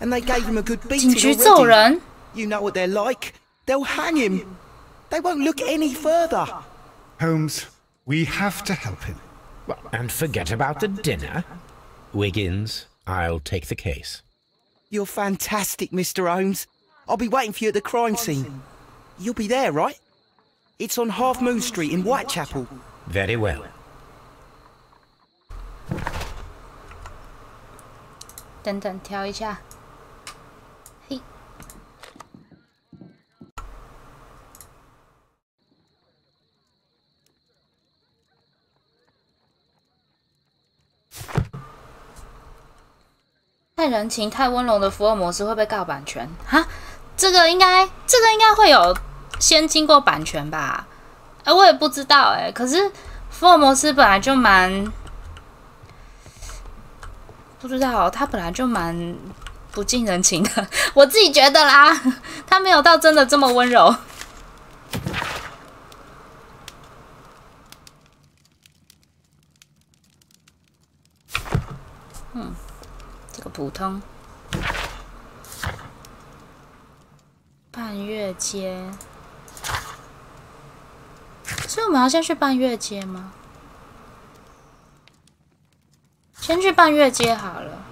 and they gave him a good 警 beating 局揍 already. 人， You know what they're like. They'll hang him. They won't look any further. Holmes, we have to help him. And forget about the dinner. Wiggins, I'll take the case. You're fantastic, Mr. Holmes. I'll be waiting for you at the crime scene. You'll be there, right? It's on Half Moon Street in Whitechapel. Very well. 等等，调一下。嘿，太人情、太温柔的福尔摩斯会被告版权哈？这个应该会有先经过版权吧？我也不知道可是福尔摩斯本来就蛮。 不知道，他本来就蛮不近人情的，我自己觉得啦，他没有到真的这么温柔。这个普通。半月街，所以我们要先去半月街吗？ 先去半月街好了。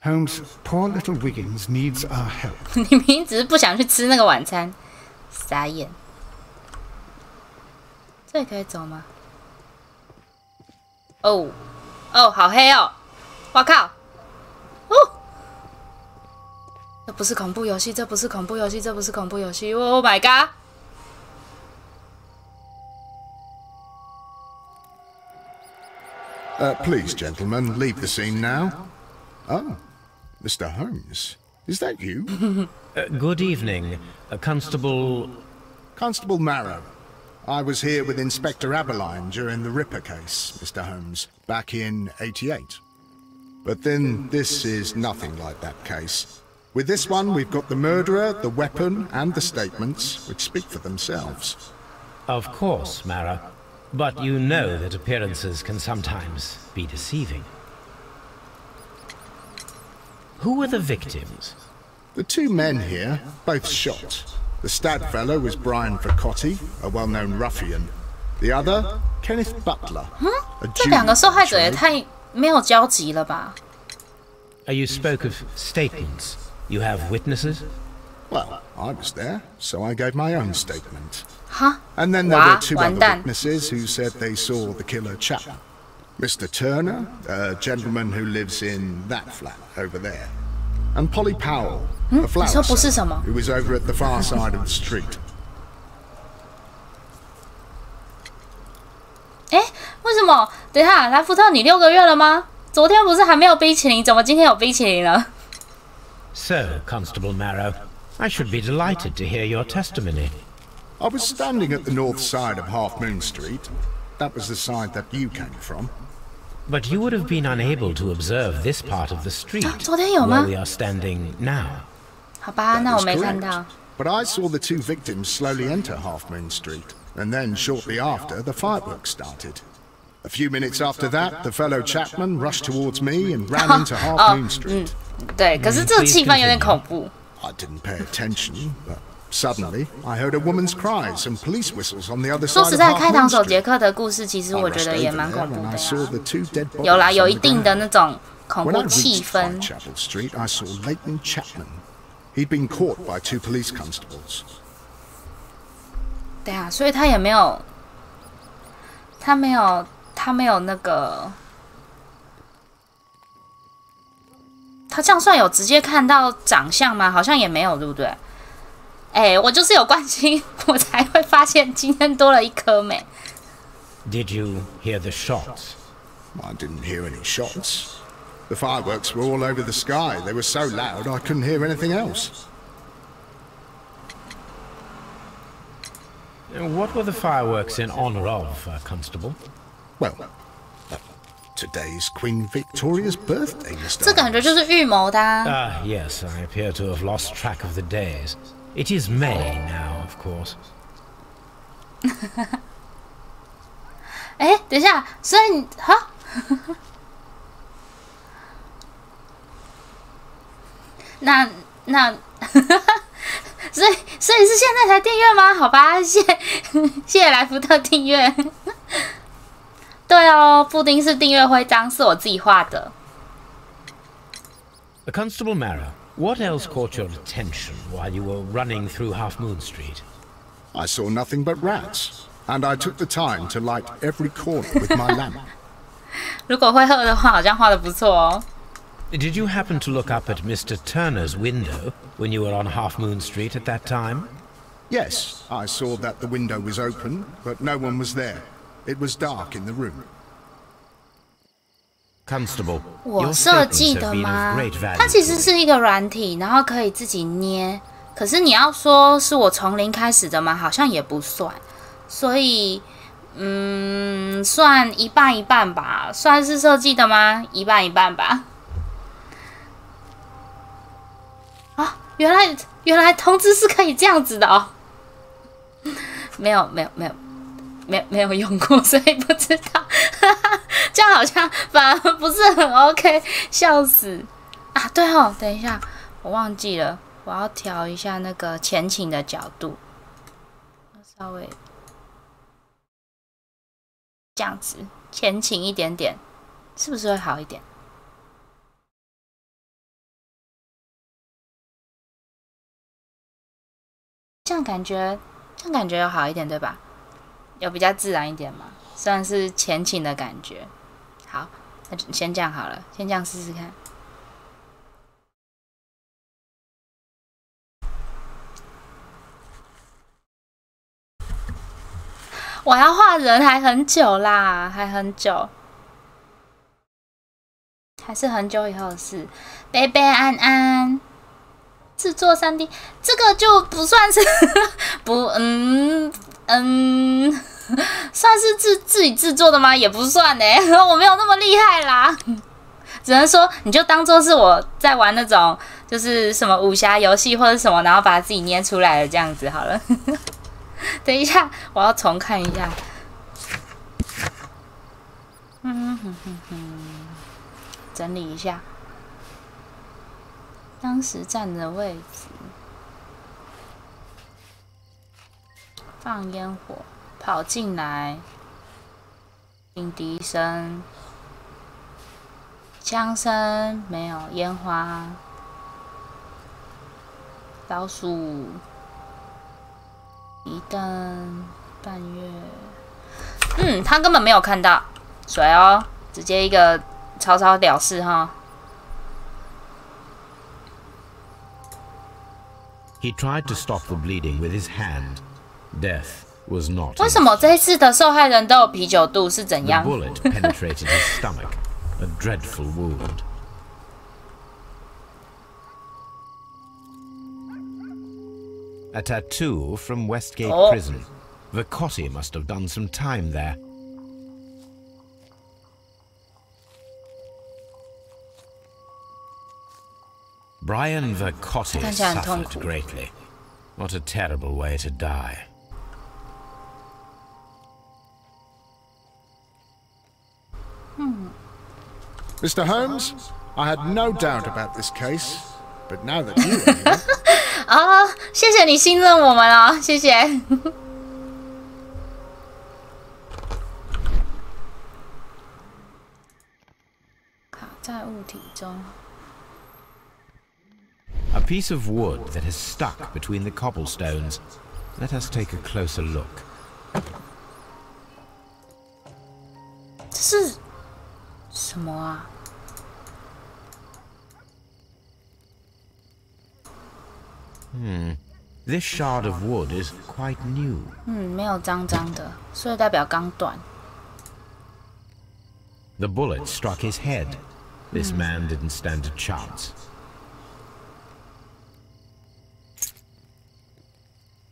Holmes, poor little Wiggins needs our help. 你明明只是不想去吃那个晚餐，傻眼。这里可以走吗？ 哦，好黑哦！我靠！哦，这不是恐怖游戏，这不是恐怖游戏，这不是恐怖游戏 ！Oh my god！ Please, gentlemen, leave the scene now. Oh, Mr. Holmes, is that you? Good evening, Constable... Constable Marrow. I was here with Inspector Aberline during the Ripper case, Mr. Holmes, back in '88. But then this is nothing like that case. With this one, we've got the murderer, the weapon, and the statements, which speak for themselves. Of course, Mara. But you know that appearances can sometimes be deceiving. Who were the victims? The two men here, both shot. The stab fellow was Brian Vercotti, a well-known ruffian. The other, Kenneth Butler, a 这两个受害者也 Jew. 太没有交集了吧？ You spoke of statements. You have witnesses? Well, I was there, so I gave my own statement. 哈？ And then there Wow, were two 完 other 蛋。 witnesses who said they saw the killer Chapman. Mr. Turner, a gentleman who lives in that flat over there. And Polly Powell, a flower 你说不是 seller 什么？ who was over at the far side of the street. 为什么？等一下，莱福特，你6个月了吗？昨天不是还没有冰淇淋，怎么今天有冰淇淋了？ So, Constable Marrow, I should be delighted to hear your testimony. I was standing at the north side of Half Moon Street. That was the side that you came from. But you would have been unable to observe this part of the street 昨天有吗？ where we are standing now. 好吧， That 那我 is 没看 correct. 到。 But I saw the two victims slowly enter Half Moon Street, and then shortly after, the fireworks started. A few minutes after that, the fellow Chapman rushed towards me and ran into Half Moon Street. 对，可是这个气氛有点恐怖。 I didn't pay attention, but suddenly I heard a woman's cries and police whistles on the other 说 side 实 of 在， Half 开膛 Moon 手杰 Street. 克的故事，其实 I 我觉 rushed 得也 over 蛮 there 恐怖 and 的 I 呀 saw。the two dead 有啦， bodies 有 on 一 the 定的 ground. 那种恐 When 怖 I 气 reached 氛。 Whitechapel Street, I saw Leighton Chapman. He'd been caught by two police constables. 对啊，所以他也没有，他没有那个，他这样算有直接看到长相吗？好像也没有，对不对？我就是有关心，我才会发现今天多了一颗美。 Did you hear the shots? I didn't hear any shots. The fireworks were all over the sky. They were so loud I couldn't hear anything else. What were the fireworks in honor of, Constable? Well, Today's Queen Victoria's birthday, Mr. 这感觉就是预谋的啊。Ah, yes, I appear to have lost track of the days. It is May now, of course. 哎，等一下，所以你哈，那，所以是现在才订阅吗？好吧，谢谢莱福特订阅。对哦，布丁是订阅徽章，是我自己画的。Constable Mara, what else caught your attention while you were running through Half Moon Street? I saw nothing but rats, and I took the time to light every corner with my lamp. 如果会喝的话，好像画的不错哦。Did you happen to look up at Mr. Turner's window when you were on Half Moon Street at that time? Yes, I saw that the window was open, but no one was there. It was dark in the room. Constable, 我 your 设 statements 计 have 的 been 吗 of great？ value 它其 to 实 me. 是一个软体，然后可以自己捏。可是你要说是我从零开始的吗？好像也不算。所以，算一半一半吧。算是设计的吗？一半一半吧。啊，原来通知是可以这样子的哦。没有用过，所以不知道。这样好像反而不是很 OK， 笑死啊！对哦，等一下，我忘记了，我要调一下那个前倾的角度，稍微这样子前倾一点点，是不是会好一点？这样感觉有好一点，对吧？有比较自然一点嘛，虽然是前倾的感觉。好，那就先这样好了，先这样试试看。我要画人还很久啦，还很久，还是很久以后的事。贝贝安安制作3D， 这个就不算是算是自己制作的吗？也不算呢，我没有那么厉害啦。只能说你就当做是我在玩那种就是什么武侠游戏或者什么，然后把它自己捏出来的这样子好了。等一下，我要重看一下。整理一下当时站的位置，放烟火，跑进来，警笛声，枪声没有，烟花，老鼠，一灯，半月。他根本没有看到水哦，直接一个草草了事哈。He tried to stop the bleeding with his hand. Death was not. 为什么这一次的受害人都有啤酒肚是怎 The 样？ bullet penetrated his stomach, a dreadful wound. A tattoo from Westgate Prison. Vercotti must have done some time there. Brian Vercotti 看起来很痛 suffered 苦。 greatly. What a terrible way to die. Mr. Holmes, I had no doubt about this case, but now that you are here, 啊、谢谢你信任我们哦，谢谢。卡在物体中。 A piece of wood that has stuck between the cobblestones. Let us take a closer look. 这是什么啊？ This shard of wood is quite new. 没有脏脏的，所以代表刚断。 The bullet struck his head. This man didn't stand a chance.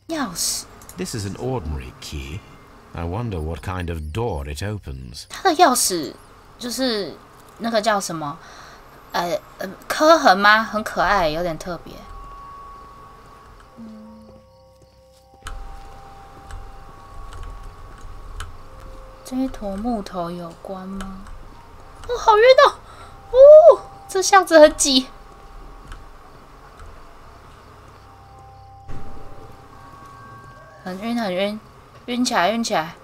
钥匙， This is an ordinary key. I wonder what kind of door it opens. 他的钥匙就是那个叫什么，刻痕吗？很可爱，有点特别。这一坨木头有关吗？哦，好晕哦！哦，这巷子很挤。很晕，很晕，晕起来，晕起来。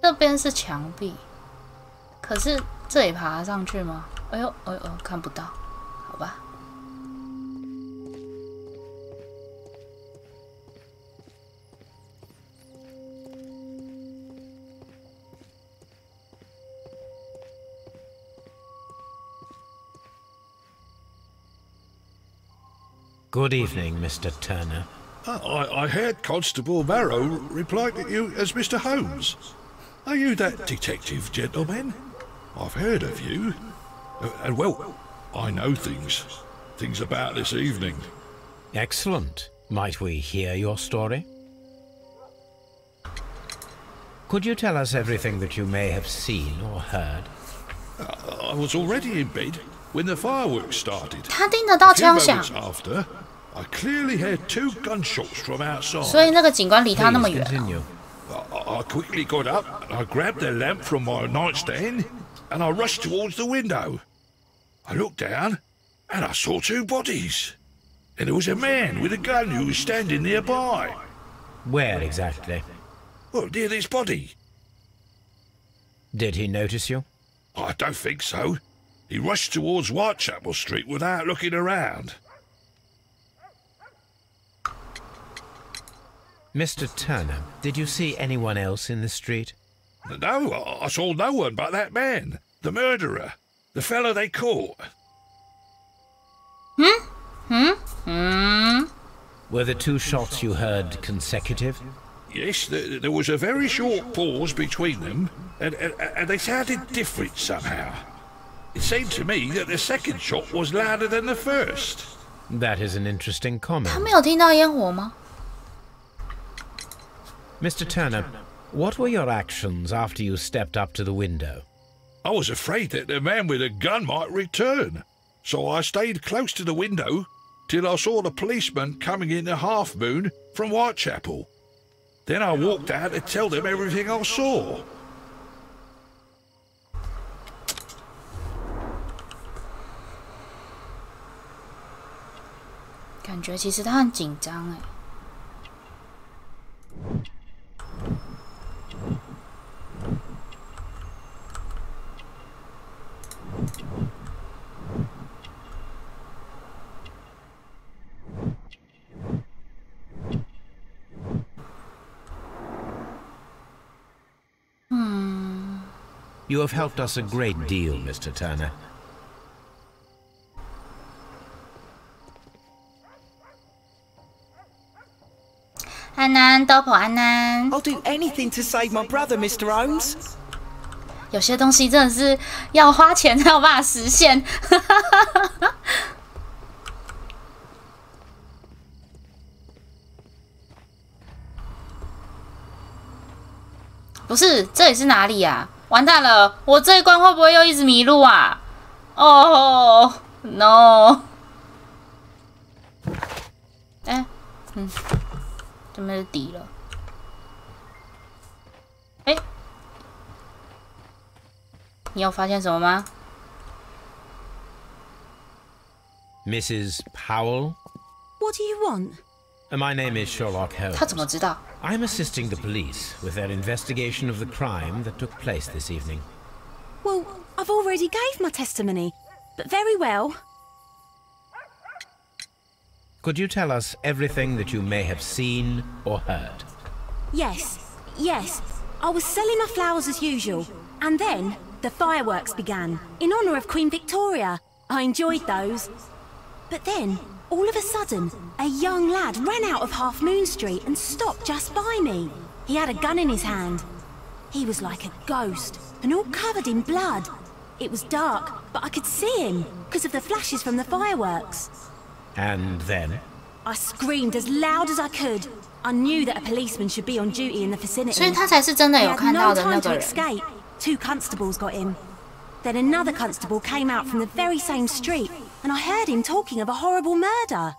这边是墙壁，可是这里爬上去吗？哎呦，哎呦，看不到，好吧。Good evening, Mr. Turner. I heard Constable Marrow reply to you as Mr. Holmes. Are you that detective gentleman? I've heard of you. And well, I know things about this evening. Excellent. Might we hear your story? Could you tell us everything that you may have seen or heard? I was already in bed when the fireworks started. 他听得到枪响， After, I clearly heard 2 gunshots from outside. 所以那个警官离他那么 Please 远。 continue. I quickly got up and I grabbed the lamp from my nightstand and I rushed towards the window. I looked down and I saw 2 bodies. And there was a man with a gun who was standing nearby. Where exactly? Well, near this body. Did he notice you? I don't think so. He rushed towards Whitechapel Street without looking around. Mr. Turner, did you see anyone else in the street? No, I saw no one but that man, the murderer, the fellow they caught. Were the 2 shots you heard consecutive? Yes, there was a very short pause between them, and they sounded different somehow. It seemed to me that the second shot was louder than the first. That is an interesting 他 comment. 没有听到烟火吗？ Mr. Turner, what were your actions after you stepped up to the window? I was afraid that the man with a gun might return, so I stayed close to the window till I saw the policeman coming in the Half Moon from Whitechapel. Then I walked out to tell them everything I saw. 感觉其实他很紧张哎。You have helped us a great deal, Mr. Turner. Annan, 豆婆安南。 I'll do anything to save my brother, Mr. Holmes. 有些东西真的是要花钱才有办法实现。不是，这里是哪里啊？完蛋了，我这一关会不会又一直迷路啊？哦、no！ 哎，这边是底了。哎，你有发现什么吗 Mrs. Powell? What do you want? My name is Sherlock Holmes. 他怎么知道？ I'm assisting the police with their investigation of the crime that took place this evening. Well, I've already gave my testimony, but very well. Could you tell us everything that you may have seen or heard? Yes. I was selling my flowers as usual, and then the fireworks began, in honour of Queen Victoria. I enjoyed those. But then, all of a sudden, a young lad ran out of Half Moon Street and stopped just by me. He had a gun in his hand. He was like a ghost, and all covered in blood. It was dark, but I could see him, because of the flashes from the fireworks. And then? I screamed as loud as I could. I knew that a policeman should be on duty in the vicinity. 所以他才是真的 He 有 had 看到 no 的那 time to 个人。 escape. 2 constables got him. Then another constable came out from the very same street, and I heard him talking of a horrible murder.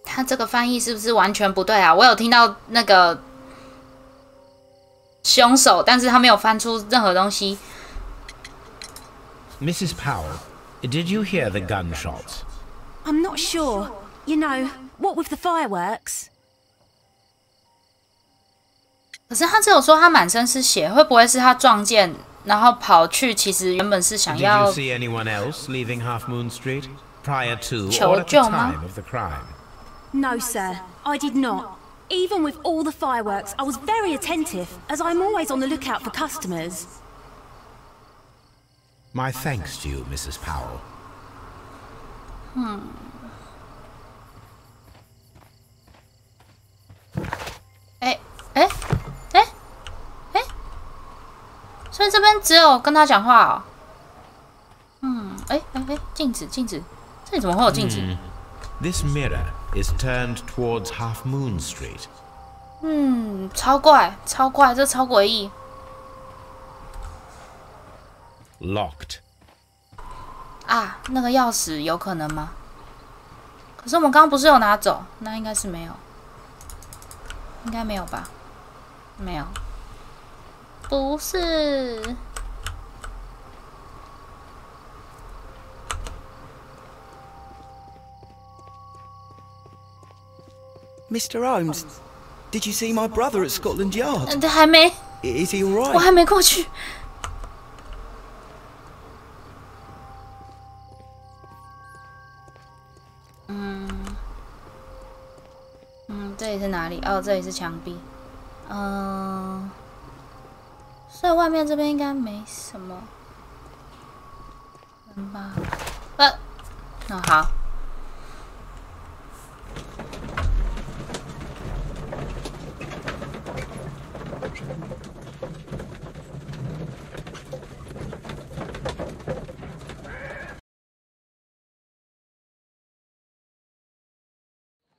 他这个翻译是不是完全不对啊？我有听到那个凶手，但是他没有翻出任何东西。Mrs. Powell, did you hear the gunshots? I'm not sure. You know, what with the fireworks? 可是他只有说他满身是血，会不会是他撞见，然后跑去？其实原本是想 Did 要 you see anyone else leaving Half Moon Street prior to or 求 at the 救吗？ time of the crime? No, sir, I did not. Even with all the fireworks, I was very attentive, as I'm always on the lookout for customers. My thanks to you, Mrs. Powell. 所以这边只有跟他讲话哦。镜子，这里怎么会有镜子？ This mirror is turned towards Half Moon Street. 超怪，这超诡异。 Locked. 啊，那个钥匙有可能吗？可是我们刚刚不是有拿走，那应该是没有，应该没有吧？没有，不是。Mr. Holmes, did you see my brother at Scotland Yard? 还没， Is he all 我 right? 还没过去。这里是哪里？哦，这里是墙壁。所以外面这边应该没什么人吧？好。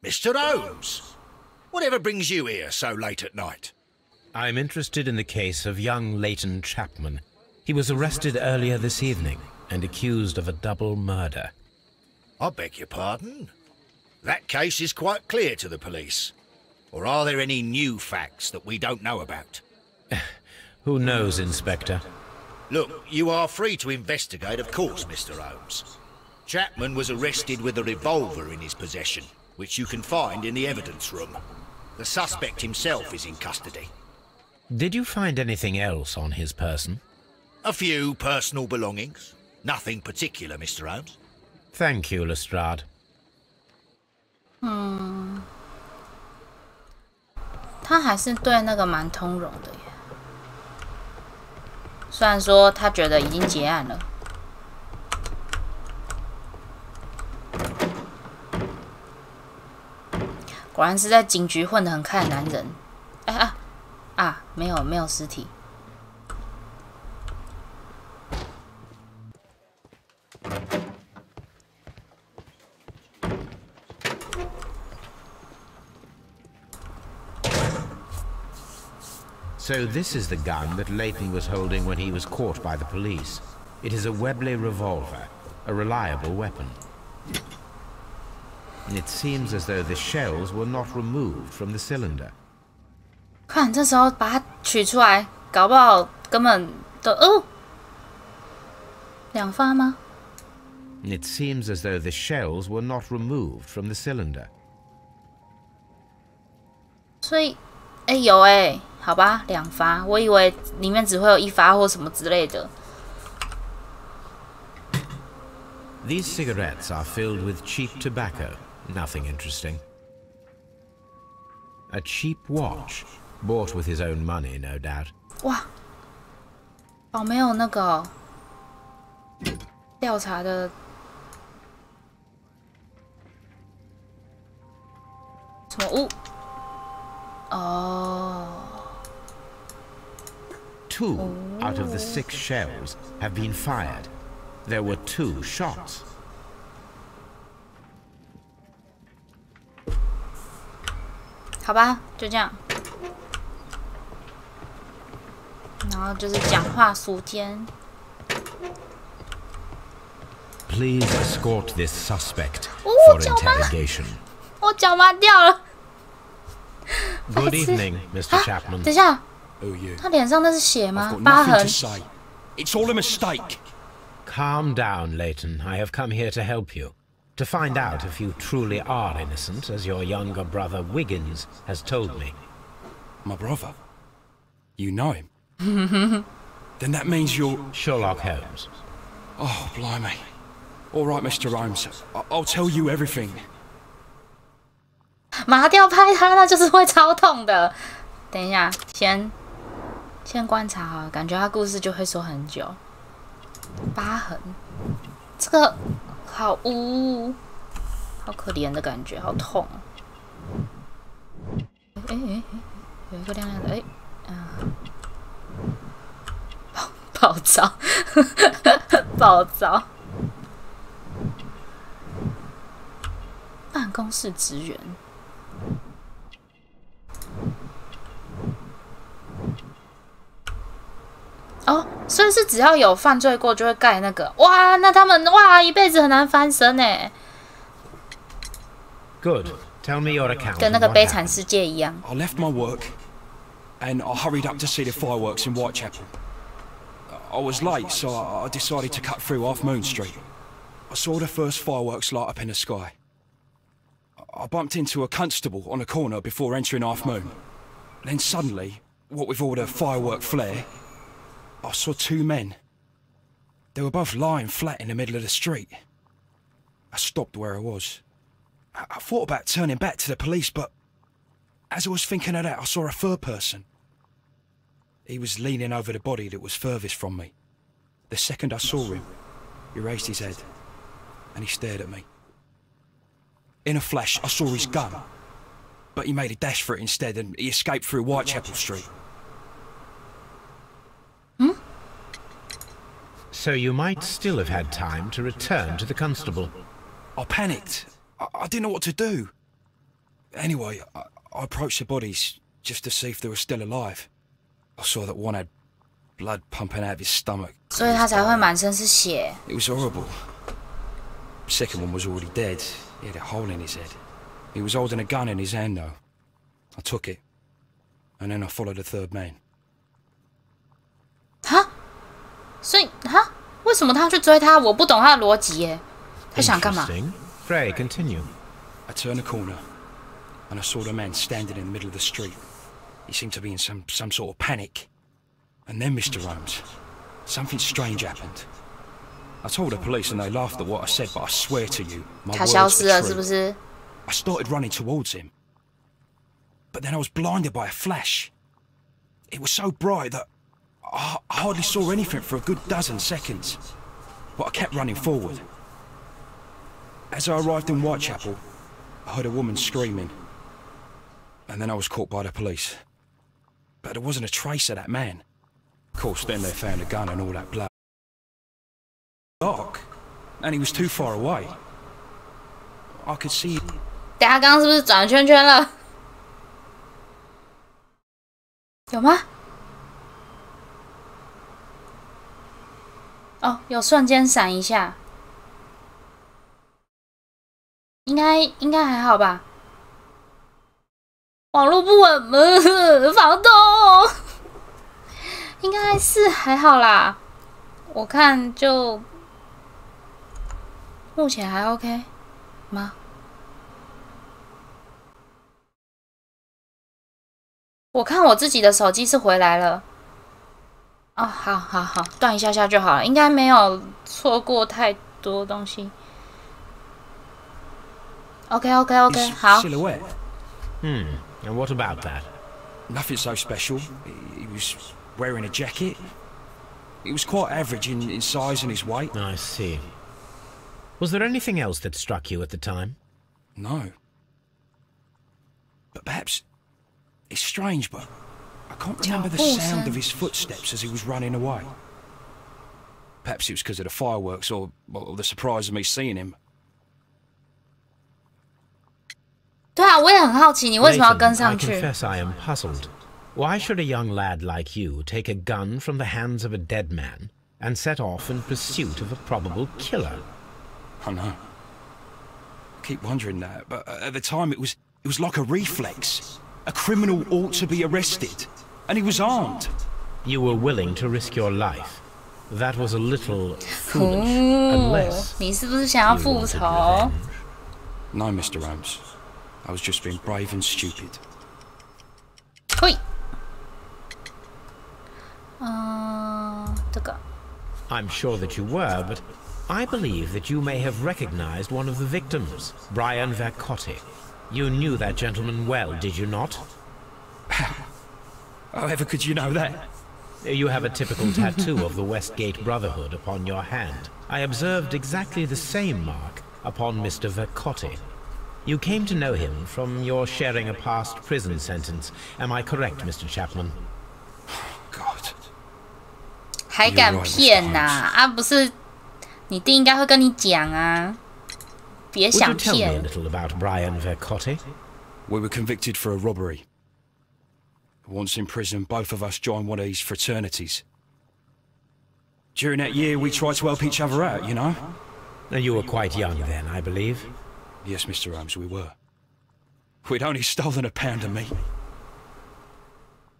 Mr. Holmes, whatever brings you here so late at night? I'm interested in the case of young Leighton Chapman. He was arrested earlier this evening and accused of a double murder. I beg your pardon? That case is quite clear to the police. Or are there any new facts that we don't know about? Who knows, Inspector? Look, you are free to investigate, of course, Mr. Holmes. Chapman was arrested with a revolver in his possession, which you can find in the evidence room. The suspect himself is in custody. Did you find anything else on his person? A few personal belongings. Nothing particular, Mr. Holmes. Thank you, Lestrade. 他还是对那个蛮通融的耶。虽然说他觉得已经结案了。果然是在警局混得很开的男人。没有尸体。So this is the gun that Leighton was holding when he was caught by the police. It is a Webley revolver, a reliable weapon. It seems as though the shells were not removed from the cylinder. 看，这时候把它取出来，搞不好根本都2发吗？ It seems as though the shells were not removed from the cylinder. 所以，有好吧，2发，我以为里面只会有1发或什么之类的。These cigarettes are filled with cheap tobacco. Nothing interesting. A cheap watch, bought with his own money, no doubt. 哇，没有那个调查的什么物？ 2 out of the 6 shells have been fired. There were 2 shots. 好吧，就这样。然后就是讲话时间。Please escort this suspect for interrogation. 我脚麻掉了。Good evening, Mr. Chapman. 等一下， Who are you? 他脸上那是血吗？ Got 疤 nothing 痕 to。say. It's all a mistake. Calm down, Leighton. I have come here to help you. To find out if you truly are innocent, as your younger brother Wiggins has told me. My brother? You know him? Then that means you're... Sherlock Holmes. Oh, blimey. All right, Mr. Holmes. I'll tell you everything. 麻掉拍他，那就是会超痛的。等一下，先观察好了，感觉他故事就会说很久。疤痕，这个好好可怜的感觉，好痛。有一个亮亮的，暴躁，暴躁。办公室职员。哦，所以是只要有犯罪过就会盖那个，哇，那他们哇一辈子很难翻身哎。Good. Tell me your account. 跟那个悲惨世界一样。I left my work, and I hurried up to see the fireworks in Whitechapel. I was late, so I decided to cut through Half Moon Street. I saw the first fireworks light up in the sky. I bumped into a constable on a corner before entering Half Moon. Then suddenly, what with all the firework flare, I saw two men. They were both lying flat in the middle of the street. I stopped where I was. I thought about turning back to the police, but as I was thinking of that, I saw a third person. He was leaning over the body that was furthest from me. The second I saw him, he raised his head, and he stared at me. In a flash, I saw his gun, but he made a dash for it instead, and he escaped through Whitechapel Street. So you might still have had time to return to the constable. I panicked. I didn't know what to do. Anyway, I approached the bodies just to see if they were still alive. I saw that one had blood pumping out of his stomach. 所以他才会满身是血。 It was horrible. Second one was already dead. He had a hole in his head. He was holding a gun in his hand though. I took it, and then I followed the third man. 哈，所以哈，为什么他要去追他？我不懂他的逻辑耶。他想干嘛？ Interesting. Pray, continue. I turned a corner, and I saw the man standing in the middle of the street. He seemed to be in some sort of panic. And then, Mr. Holmes, something strange happened. I told the police and they laughed at what I said, but I swear to you, my 他 words 消失 were 了，是不 true. 是？ I started running towards him. But then I was blinded by a flash. It was so bright that I hardly saw anything for a good dozen seconds. But I kept running forward. As I arrived in Whitechapel, I heard a woman screaming. And then I was caught by the police. But there wasn't a trace of that man. Of course, then they found a gun and all that blood. Dark. And he was too far away. I could see... 等下刚刚是不是转圈圈了？有吗？哦，有瞬间闪一下，应该还好吧？网络不稳，房东，应该是还好啦。我看就目前还 OK 吗？我看我自己的手机是回来了。哦，好，断一下下就好了，应该没有错过太多东西。OK， 好。 Silhouette. And what about that? Nothing so special. He was wearing a jacket. He was quite average in size and his weight. I see. Was there anything else that struck you at the time? No. But perhaps... It's strange, but I can't remember the sound of his footsteps as he was running away. Perhaps it was because of the fireworks or the surprise of me seeing him. 对啊，啊，我也很好奇，你为什么要跟 Leighton, 上 I 去？ confess I am puzzled. Why should a young lad like you take a gun from the hands of a dead man and set off in pursuit of a probable killer? I know. I keep wondering that, but at the time it was like a reflex. A criminal ought to be arrested, and he was armed. You were willing to risk your life. That was a little foolish, unless 你是不是想要 you 复 wanted 仇？ revenge. No, Mr. Holmes. I was just being brave and stupid. 嘿，这个 I'm sure that you were, but I believe that you may have recognized one of the victims, Brian Vercotti. You knew that gentleman well, did you not? However could you know that? You have a typical tattoo of the Westgate Brotherhood upon your hand. I observed exactly the same mark upon Mr. Vercotti. You came to know him from your sharing a past prison sentence. Am I correct, Mr. Chapman? God. 还敢骗呐？啊，不是，你弟应该会跟你讲啊，别 Would 想 you tell me a 骗。 little about Brian Vercotti? We were convicted for a robbery. Once in prison, both of us joined one of these fraternities. During that year, we tried to help each other out, you know? You were quite young then, I believe. Yes, Mr. Holmes, we were. We'd only stolen a pound of meat.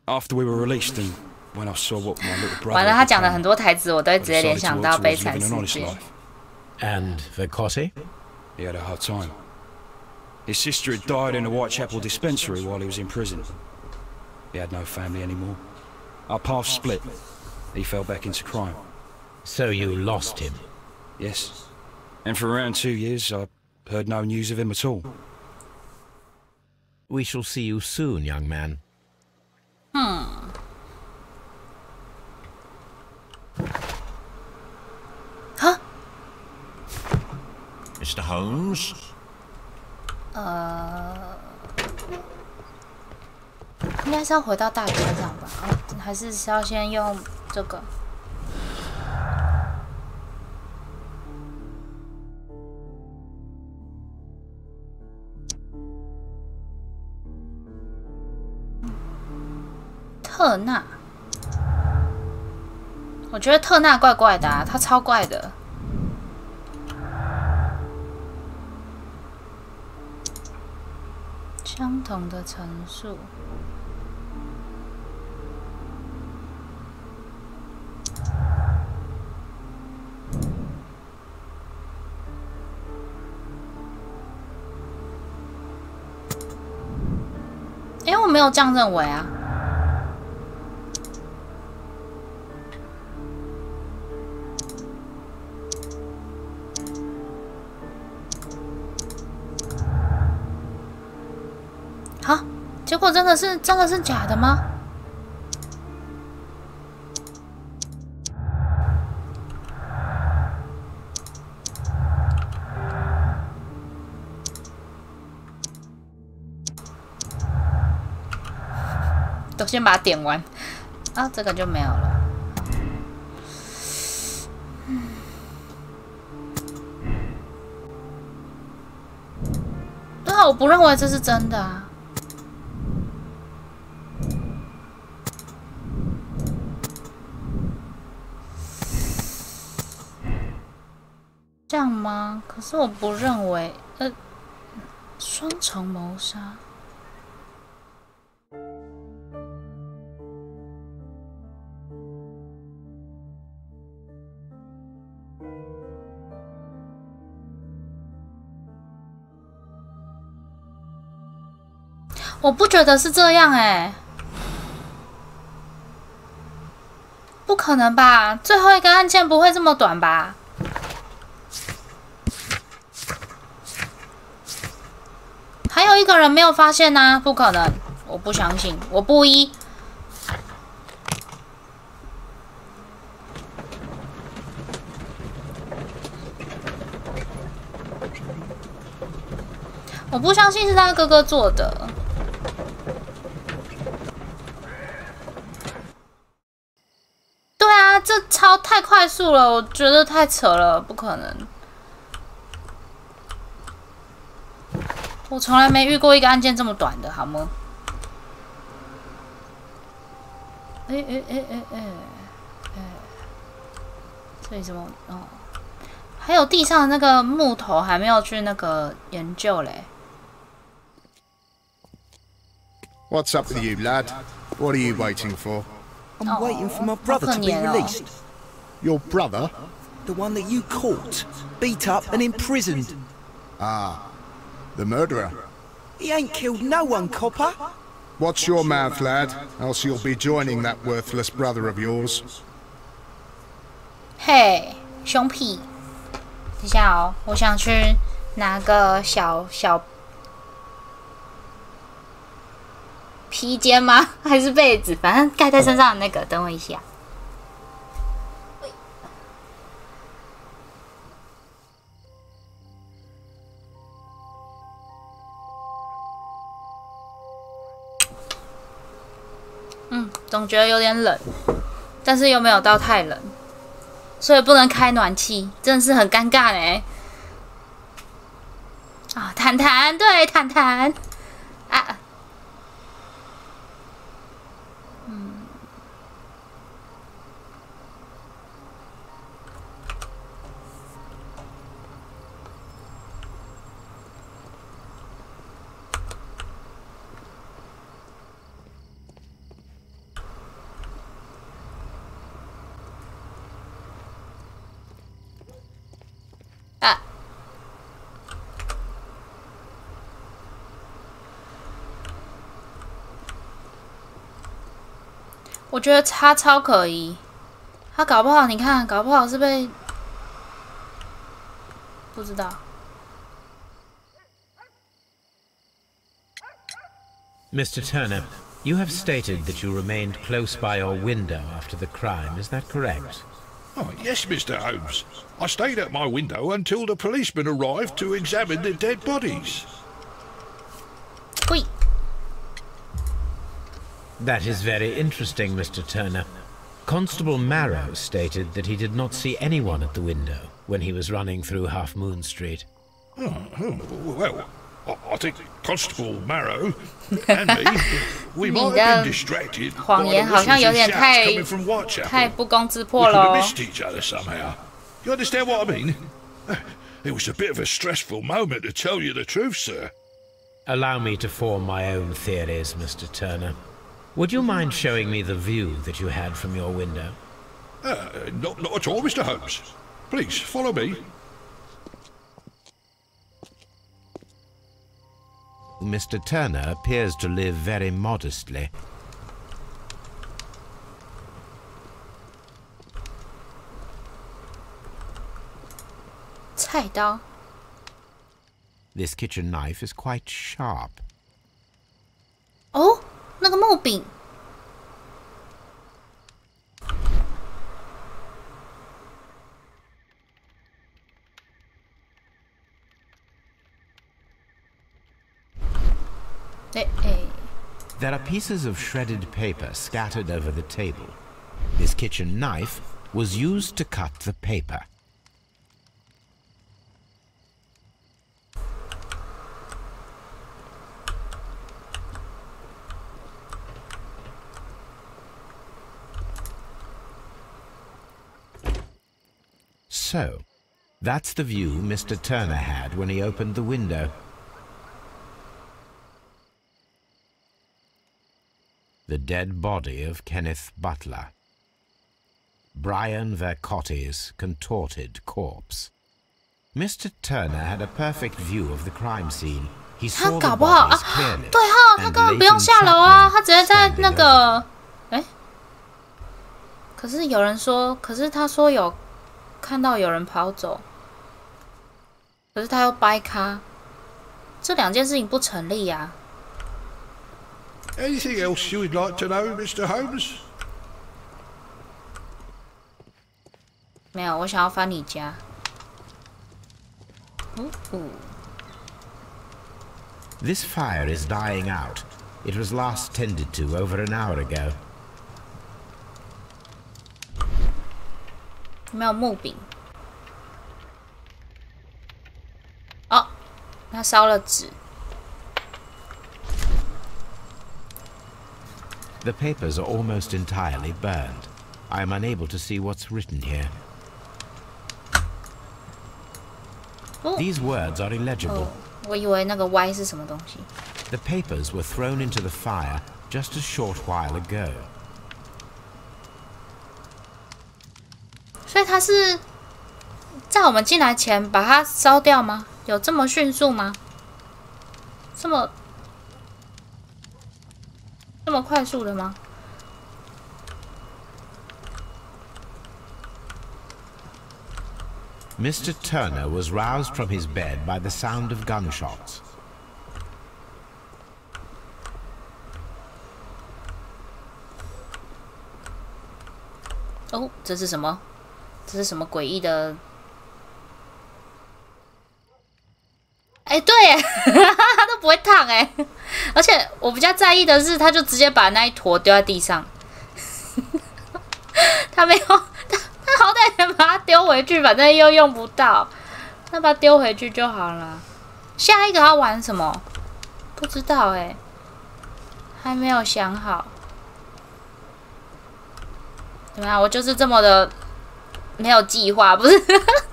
After we were released and when I saw what my little brother 完了，他讲的很 had 多台词，我都会 become, 直接 I 联 decided 想 to 到 work 《悲 towards 惨 living 世 an honest 界》。 life. And Vercotti? He had a hard time. His sister had died in a Whitechapel dispensary while he was in prison. He had no family anymore. Our paths split. He fell back into crime. So you lost him. Yes. And for around 2 years, I heard no news of him at all. We shall see you soon, young man. Huh? Mr. Holmes? 应该是要回到大街上吧？还是要先用这个？特纳，我觉得特纳怪怪的啊，他超怪的。相同的陈述。我没有这样认为啊。好，结果真的是假的吗？都先把它点完啊，这个就没有了。对啊，我不认为这是真的啊。这样吗？可是我不认为，双重谋杀。我不觉得是这样不可能吧？最后一个案件不会这么短吧？还有一个人没有发现啊，不可能！我不相信，我不依。我不相信是他哥哥做的。对啊，这太快速了，我觉得太扯了，不可能。我从来没遇过一个案件这么短的，好吗？这里什么？哦，还有地上的那个木头还没有去那个研究嘞。What's up with you, lad? What are you waiting for? I'm waiting for my brother to be released. Your brother? The one that you caught, beat up and imprisoned. Ah, the murderer. He ain't killed no one, copper. Watch your mouth, lad, else you'll be joining that worthless brother of yours. 嘿，凶屁！等一下哦，我想去拿个小披肩吗？还是被子？反正盖在身上的那个。等我一下。总觉得有点冷，但是又没有到太冷，所以不能开暖气，真的是很尴尬嘞。啊，坦坦，对，坦坦，啊，我觉得他超可疑，他搞不好，你看，搞不好是被不知道。Mr. Turner, you have stated that you remained close by your window after the crime, is that correct? Oh, yes, Mr. Holmes. I stayed at my window until the policeman arrived to examine the dead bodies. Wait. That is very interesting, Mr. Turner. Constable Marrow stated that he did not see anyone at the window when he was running through Half Moon Street. Well, I think Constable Marrow and me, we might have been distracted by the whistles and shouts coming from Whitechapel. 太不攻自 We 破 could have 了。 missed each other somehow. You understand what I mean? It was a bit of a stressful moment, to tell you the truth, sir. Allow me to form my own theories, Mr. Turner. Would you mind showing me the view that you had from your window? Not at all, Mr. Holmes. Please, follow me. Mr. Turner appears to live very modestly. This kitchen knife is quite sharp. 哦，那个木柄。There are pieces of shredded paper scattered over the table. This kitchen knife was used to cut the paper. So, that's the view Mr. Turner had when he opened the window. The dead body of Kenneth Butler. Brian Vercotti's contorted corpse. Mr. Turner had a perfect view of the crime scene. He saw the bodies clearly. 对哈，他根本不用下楼啊，他直接在那个，可是有人说，可是他说有看到有人跑走，可是他又掰咖，这两件事情不成立呀。Anything else you would like to know, Mr. Holmes? 没有，我想要翻你家。This fire is dying out. It was last tended to over an hour ago. 没有木柄。哦，他烧了纸。The papers are almost entirely burned. I am unable to see what's written here. These words are illegible. 我以为那个 Y 是什么东西。The papers were thrown into the fire just a short while ago. 所以他是在我们进来前把它烧掉吗？有这么迅速吗？这么快速的吗？ Mr. Turner was roused from his bed by the sound of gunshots. 哦，这是什么？这是什么诡异的？哎，对耶，它都不会烫哎。而且我比较在意的是，他就直接把那一坨丢在地上，他没有，他好歹能把它丢回去，反正又用不到，那把它丢回去就好了。下一个要玩什么？不知道哎，还没有想好。怎么样？我就是这么的没有计划，不是？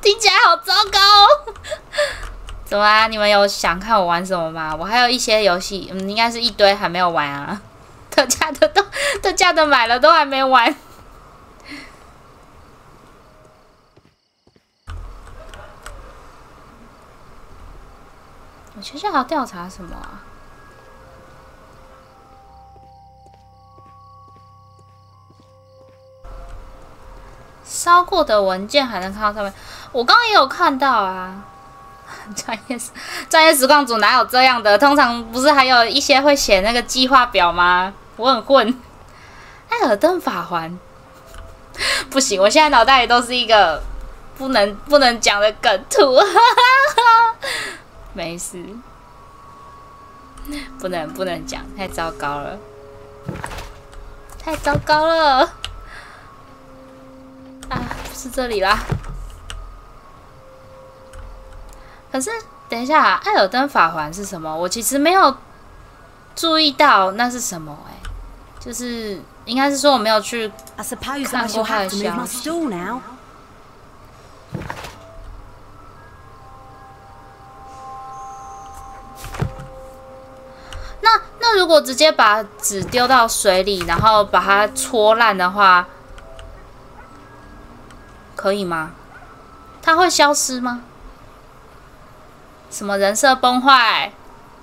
听起来好糟糕哦。怎么啊？你们有想看我玩什么吗？我还有一些游戏，应该是一堆还没有玩啊。特价的买了都还没玩。我接下来要调查什么啊？烧过的文件还能看到上面，我刚刚也有看到啊。专业实况组哪有这样的？通常不是还有一些会写那个计划表吗？我很混。艾尔登法环，不行，我现在脑袋里都是一个不能讲的梗图。没事，不能讲，太糟糕了，太糟糕了。啊，不是这里啦。可是，等一下，艾尔登法环是什么？我其实没有注意到那是什么就是应该是说我没有去看过他的消息。那如果直接把纸丢到水里，然后把它戳烂的话，可以吗？它会消失吗？什么人设崩坏？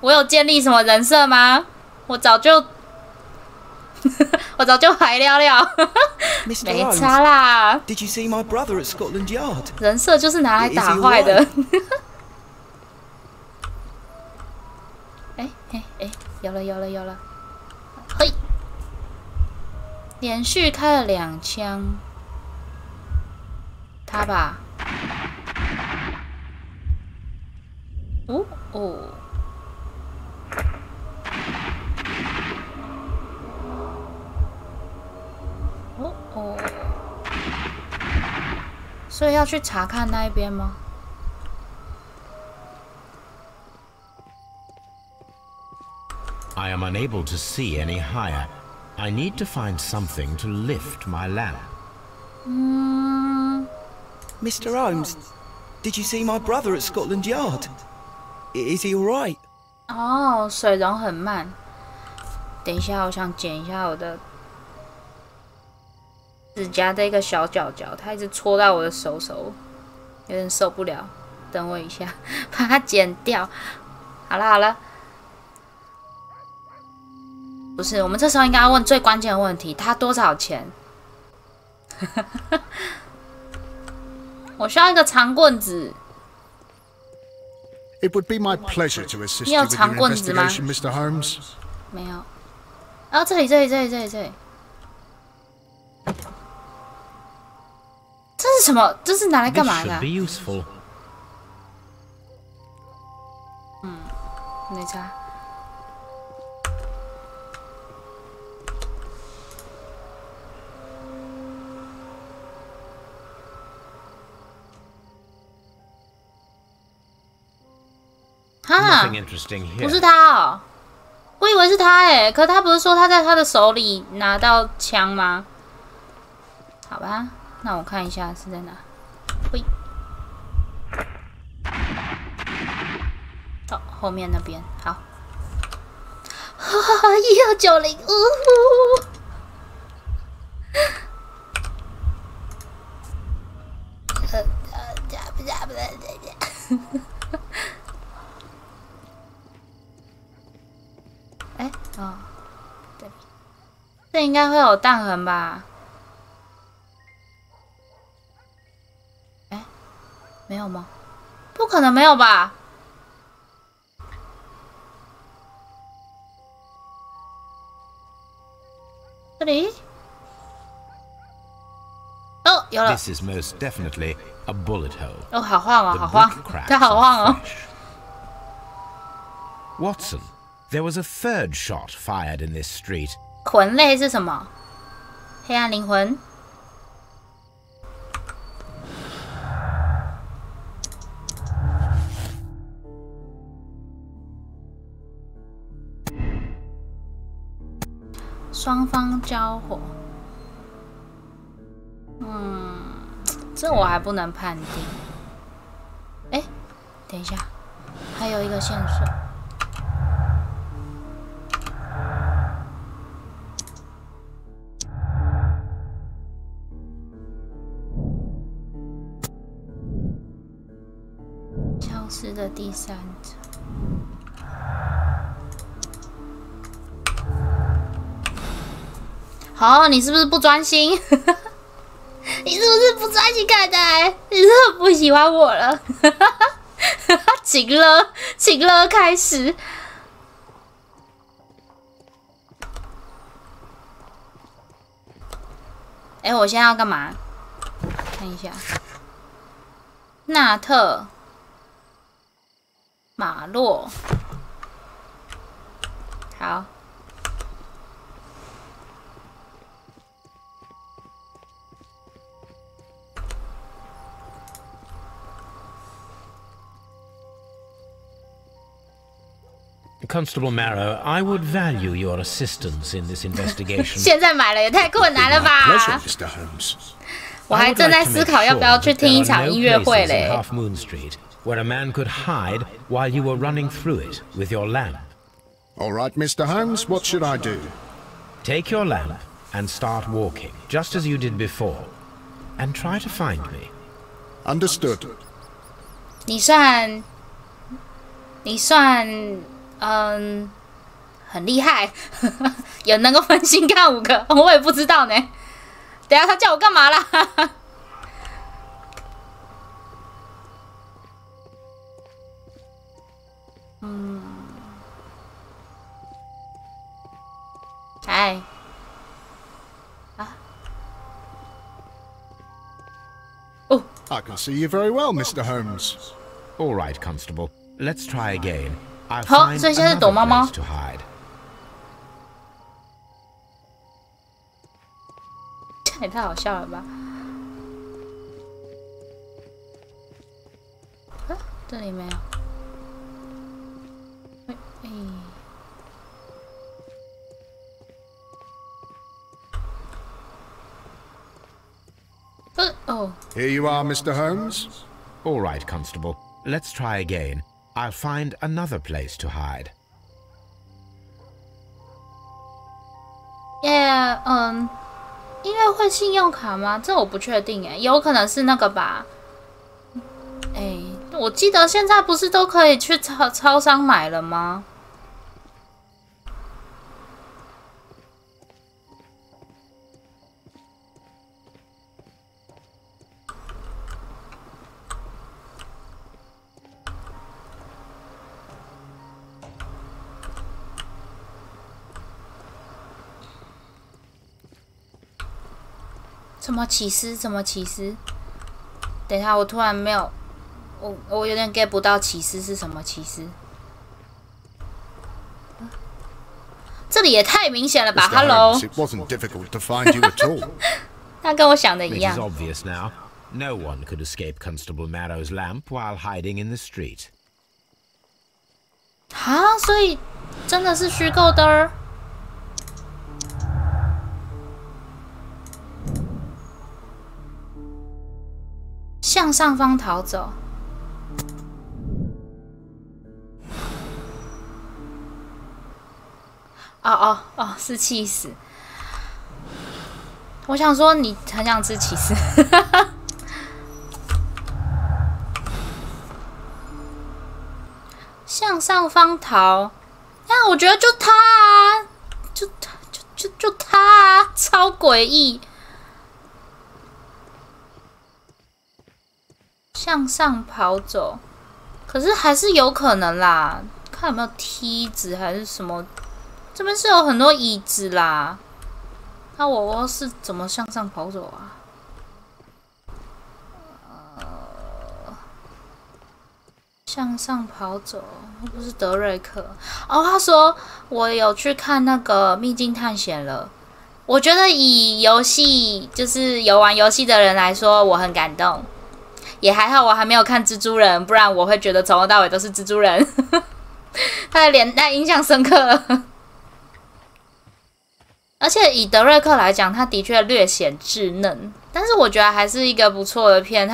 我有建立什么人设吗？我早就白了了，没差啦。Did you see my brother at Scotland Yard? 人设就是拿来打坏的。哎，有了，嘿，连续开了2枪，他吧。所以要去查看那一边吗？ I am unable to see any higher. I need to find something to lift my lamp. Mr. Holmes, did you see my brother at Scotland Yard? Is he all right? 哦，水溶很慢。等一下，我想剪一下我的指甲的一个小角角，它一直戳到我的手，有点受不了。等我一下，把它剪掉。好了。不是，我们这时候应该要问最关键的问题：它多少钱？我需要一个长棍子。 It would be my pleasure to assist 你 you 有 with 长 your 棍子吗？ investigation, Mr. Holmes. 没有。然后这里，这是什么？这是拿来干 This 嘛的 should be useful. 没差。哈， Nothing interesting 不 here. 是他哦。我以为是他哎，可他不是说他在他的手里拿到枪吗？好吧，那我看一下是在哪。喂，哦，后面那边好。哈哈哈，1290，哎，哦，这里，这应该会有弹痕吧？哎，没有吗？不可能没有吧？这里？哦，有了。This is most definitely a bullet hole. 哦，好晃哦，好晃，它好晃哦。Watson, there was a third shot fired in this street. 魂类是什么？黑暗灵魂。双方交火。这我还不能判定。哎，等一下，还有一个线索。消失的第三者。好，你是不是不专心？你是不是不专心看待？你是不是不喜欢我了？请了，请了，开始。哎，我现在要干嘛？看一下，纳特、马洛，好。Constable Marrow, I would value your assistance in this investigation. 现在买了也太困难了吧 Mr. Holmes. 我还正在思考要不要去听一场音乐会嘞。Half Moon Street, where a man could hide while you were running through it with your lamp. All right, Mr. Holmes, what should I do? Take your lamp and start walking, just as you did before, and try to find me. Understood. 你算很厉害，有能够分心看5个，我也不知道呢。等一下他叫我干嘛啦？哎，啊，哦， I can see you very well, Mr. Holmes. All right, Constable. Let's try again. I'll 好， find 所以现在是 another 躲猫猫 place。to hide. 这也太好笑了吧！啊，这里没有。哦。 Here you are, Mr. Holmes. All right, Constable. Let's try again. I'll find another place to hide. Yeah， 音乐会信用卡吗？这我不确定哎，有可能是那个吧。哎，我记得现在不是都可以去超商买了吗？什么起司？什么起司？等一下，我突然没有，我有点 get 不到起司是什么起司。这里也太明显了吧 Mr. ！Hello， Holmes, it wasn't difficult to find you at all. 他跟我想的 It 一 is 样。 obvious now. No one could escape Constable Marrow's lamp while hiding in the street. 啊，所以真的是虚构的。向上方逃走。哦，是气死！我想说，你很想吃起司。向上方逃，那我觉得就他啊，就他啊，超诡异。向上跑走，可是还是有可能啦，看有没有梯子还是什么。这边是有很多椅子啦，那我是怎么向上跑走啊？向上跑走，又不是德瑞克哦。他说我有去看那个《秘境探险》了，我觉得以游戏就是有玩游戏的人来说，我很感动。也还好，我还没有看蜘蛛人，不然我会觉得从头到尾都是蜘蛛人。他的脸太印象深刻了。而且以德瑞克来讲，他的确略显稚嫩，但是我觉得还是一个不错的片。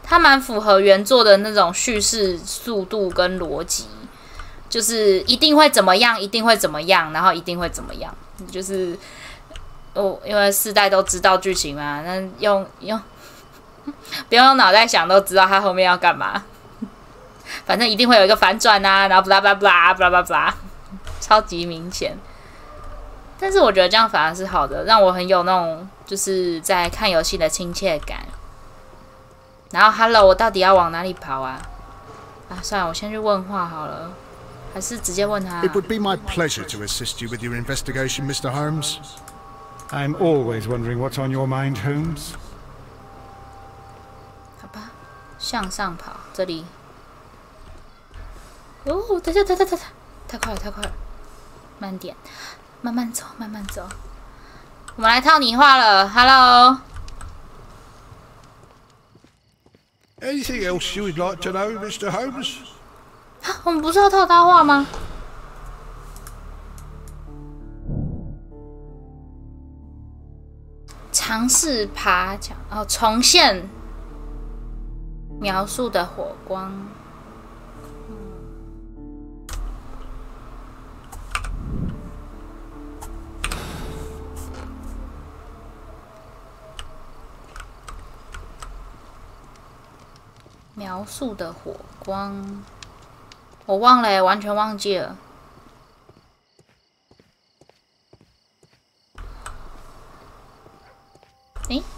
他蛮符合原作的那种叙事速度跟逻辑，就是一定会怎么样，一定会怎么样，然后一定会怎么样，就是因为世代都知道剧情嘛，那用不用用脑袋想都知道他后面要干嘛。反正一定会有一个反转啊，然后 blah blah blah blah blah blah， 超级明显。但是我觉得这样反而是好的，让我很有那种就是在看游戏的亲切感。然后 ，Hello， 我到底要往哪里跑啊？算了，我先去问话好了，还是直接问他。It would be my pleasure to assist you with your investigation, Mr. Holmes. I'm always wondering what's on your mind, Holmes. 好吧，向上跑，这里。哦，等下，太快了，慢点。慢慢走。我们来套拟话了 ，Hello。Anything else you would like to know, Mr. Holmes? 我们不是要套他话吗？尝试爬墙重现描述的火光。描述的火光，我忘了耶，完全忘记了。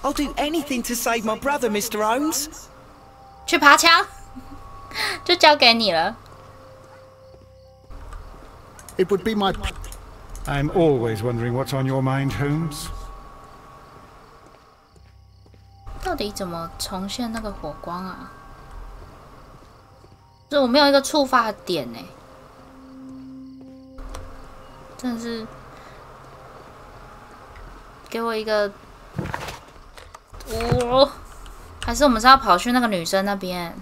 I'll do anything to save my brother, Mr. Holmes. 去爬墙，就交给你了。It would be my... I'm always wondering what's on your mind, Holmes. 到底怎么重现那个火光啊？就是我没有一个触发点哎，真的是给我一个，还是我们是要跑去那个女生那边？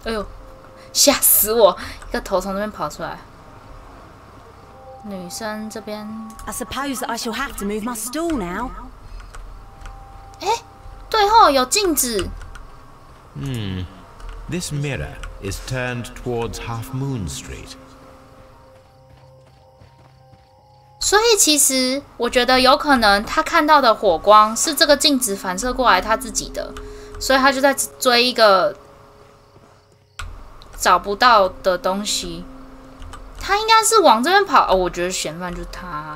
哎呦，吓死我！一个头从那边跑出来。女生这边 I suppose that I shall have to move my stool now. 对吼，有镜子。This mirror is turned towards Half Moon Street. 所以其实我觉得有可能他看到的火光是这个镜子反射过来他自己的，所以他就在追一个找不到的东西。他应该是往这边跑我觉得嫌犯就是他，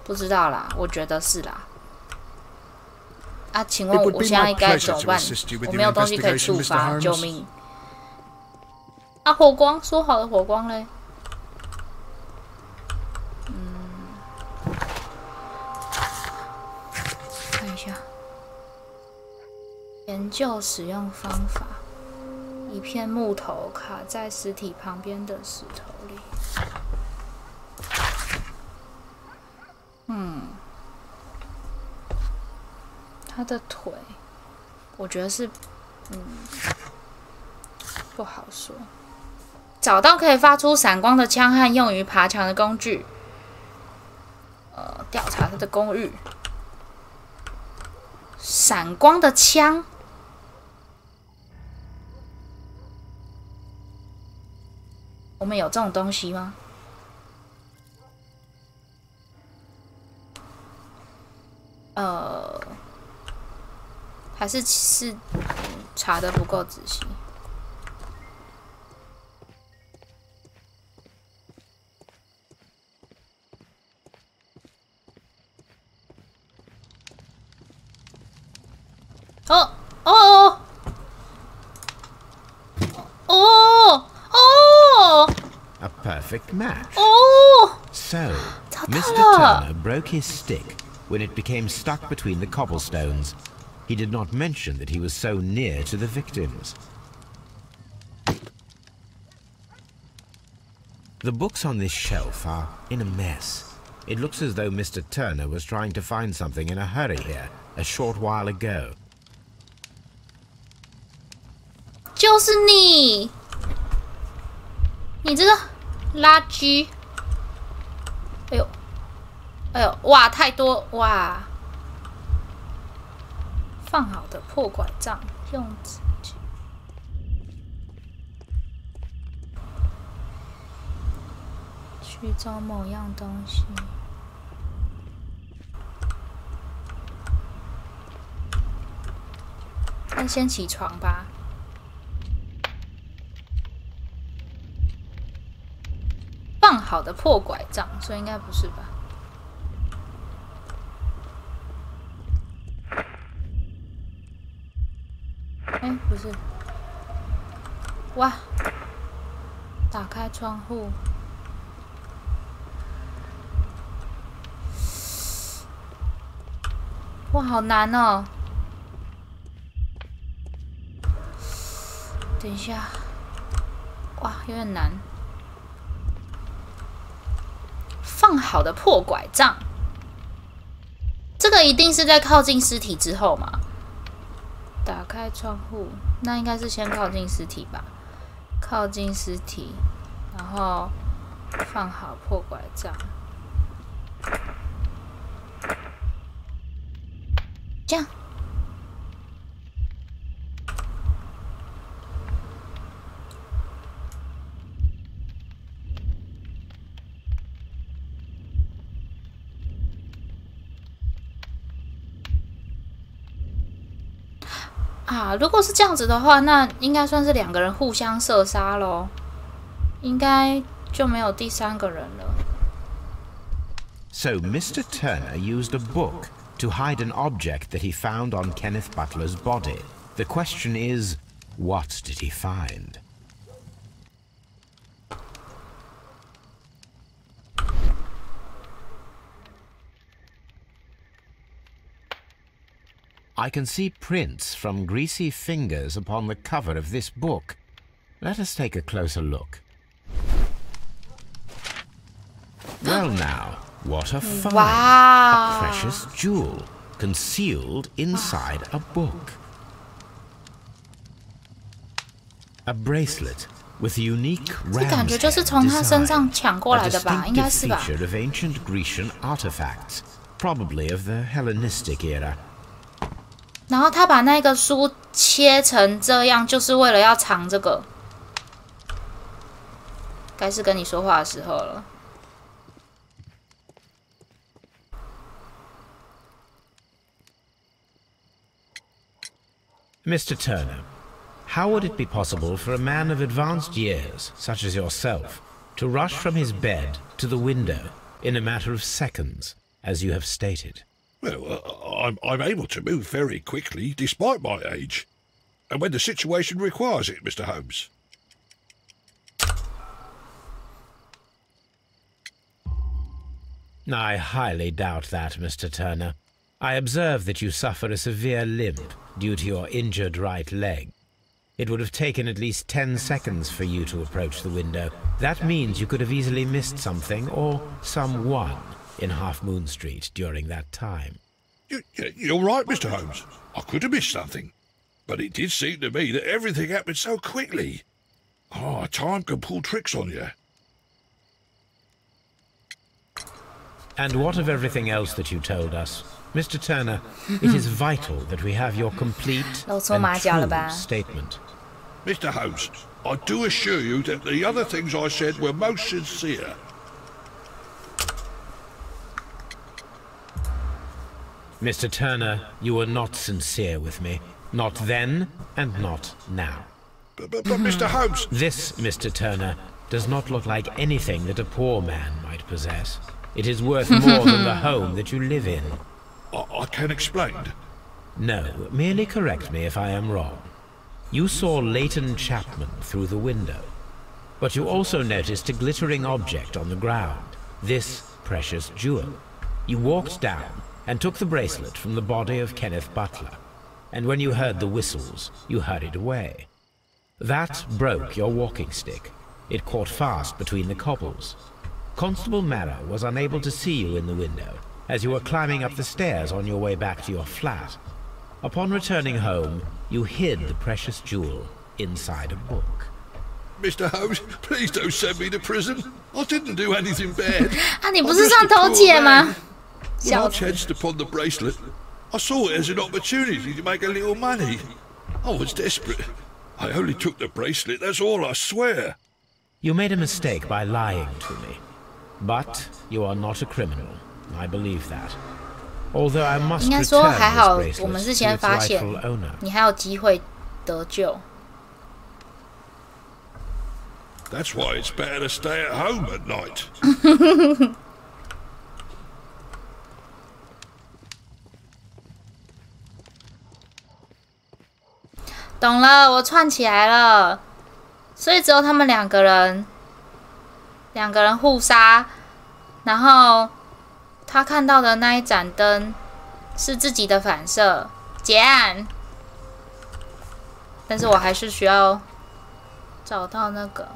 不知道啦，我觉得是啦。请问我现在该怎么办？我没有东西可以触发，救命！火光，说好的火光嘞？看一下，研究使用方法。一片木头卡在尸体旁边的石头里。他的腿，我觉得是，不好说。找到可以发出闪光的枪和用于爬墙的工具。调查他的公寓。闪光的枪。我们有这种东西吗？还是查得不够仔细。A perfect match. 哦 So, 找到 Mr. 了 Turner broke his stick when it became stuck between the cobblestones. He did not mention that he was so near to the victims. The books on this shelf are in a mess. It looks as though Mr. Turner was trying to find something in a hurry here a short while ago. 就是你，你这个垃圾！哎呦，哎呦，哇，太多哇！放好的破拐杖，用纸巾去找某样东西。那先起床吧。放好的破拐杖，所以应该不是吧？哎，不是。哇！打开窗户。哇，好难哦！等一下。哇，有点难。放好的破拐杖，这个一定是在靠近尸体之后嘛？打开窗户，那应该是先靠近尸体吧？靠近尸体，然后放好破拐杖，这样。啊，如果是这样子的话，那应该算是2个人互相射杀咯，应该就没有第3个人了。So Mr. Turner used a book to hide an object that he found on Kenneth Butler's body. The question is, what did he find? I can see prints from greasy fingers upon the cover of this book. Let us take a closer look. Well now, what a find! Wow. A precious jewel concealed inside a book. A bracelet with unique 这感觉 ram's 就是 head 从他身上 design. 抢过 A 来的吧？应该 distinctive 是吧？ feature of ancient Grecian artifacts, probably of the Hellenistic era. 然后他把那个书切成这样，就是为了要藏这个。该是跟你说话的时候了。Mr. Turner, how would it be possible for a man of advanced years, such as yourself, to rush from his bed to the window in a matter of seconds, as you have stated? Well, I'm able to move very quickly, despite my age. And when the situation requires it, Mr. Holmes. I highly doubt that, Mr. Turner. I observe that you suffer a severe limp due to your injured right leg. It would have taken at least 10 seconds for you to approach the window. That means you could have easily missed something or someone in Half Moon Street during that time. You're right, Mr. Holmes. I could have missed something. But it did seem to me that everything happened so quickly. Oh, time can pull tricks on you. And what of everything else that you told us? Mr. Turner, it is vital that we have your complete and true statement. Mr. Holmes, I do assure you that the other things I said were most sincere. Mr. Turner, you were not sincere with me. Not then, and not now. But Mr. Holmes... This, Mr. Turner, does not look like anything that a poor man might possess. It is worth more than the home that you live in. I can explain. No, merely correct me if I am wrong. You saw Leighton Chapman through the window, but you also noticed a glittering object on the ground, this precious jewel. You walked down and took the bracelet from the body of Kenneth Butler, and when you heard the whistles, you hurried away. That broke your walking stick. It caught fast between the cobbles. Constable Marrow was unable to see you in the window, as you were climbing up the stairs on your way back to your flat. Upon returning home, you hid the precious jewel inside a book. Mr. Holmes, please don't send me to prison. I didn't do anything bad. 啊，你不是上偷窃吗？ When I chanced upon the bracelet, I saw it as an opportunity to make a little money. I was desperate. I only took the bracelet, that's all, I swear. You made a mistake by lying to me. But you are not a criminal. I believe that. Although I must 应该说 return 还好， this 我们 bracelet 是 to 先 its 发现 rightful owner. 你还有机会得救。 That's why it's better to stay at home at night. 懂了，我串起来了。所以只有他们两个人互杀，然后他看到的那一盏灯是自己的反射，结案。但是我还是需要找到那个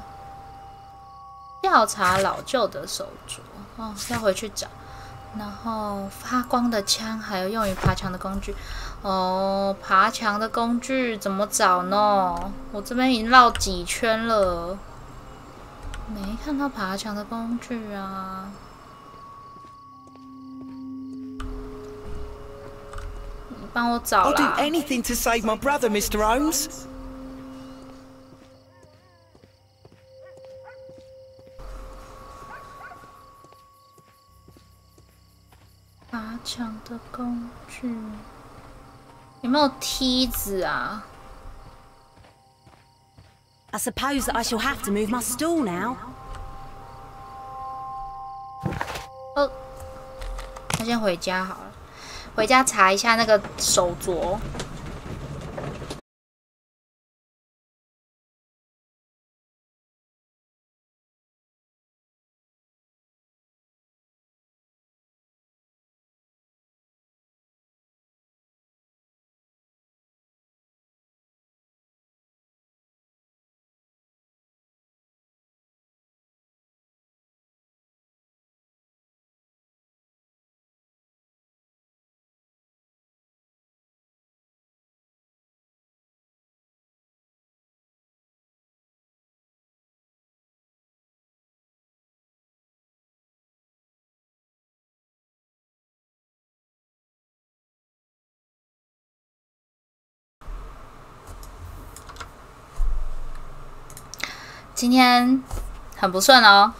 调查老旧的手镯哦，要回去找。然后发光的枪，还有用于爬墙的工具。哦，爬墙的工具怎么找呢？我这边已经绕几圈了，没看到爬墙的工具啊。你帮我找啦。 I'll do anything to save my brother, Mr. Holmes. 爬墙的工具有没有梯子啊？ I suppose that I shall have to move my stool now. 哦，那先回家好了，回家查一下那个手镯。今天很不顺哦，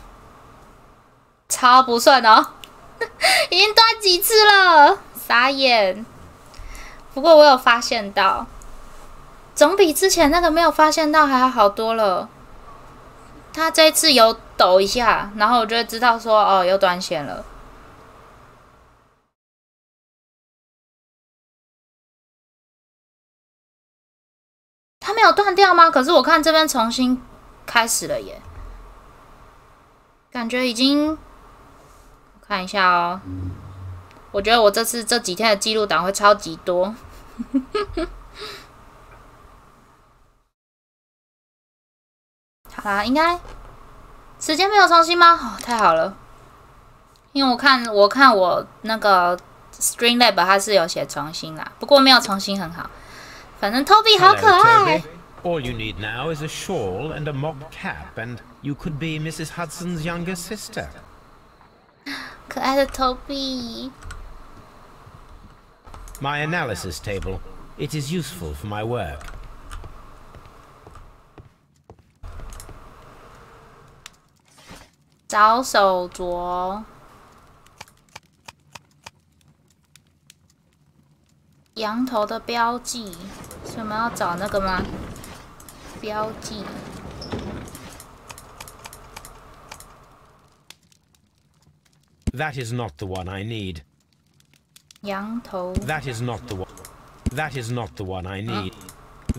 超不顺哦，已经断几次了，傻眼。不过我有发现到，总比之前那个没有发现到还要好多了。他这次有抖一下，然后我就会知道说，哦，又断线了。他没有断掉吗？可是我看这边重新开始了耶，感觉已经，我看一下哦。我觉得我这几天的记录档会超级多。好啦，应该时间没有重新吗？哦，太好了，因为我看我那个 Streamlab 它是有写重新啦，不过没有重新很好。反正 Toby 好可爱。All you need now is a shawl and a mock cap, and you could be Mrs. Hudson's younger sister. 可爱的 Toby。My analysis table. It is useful for my work. 找手镯。羊头的标记，所以我们要找那个吗？标记。That is not the one I need. 羊头。That is not the one. That is not the one I need.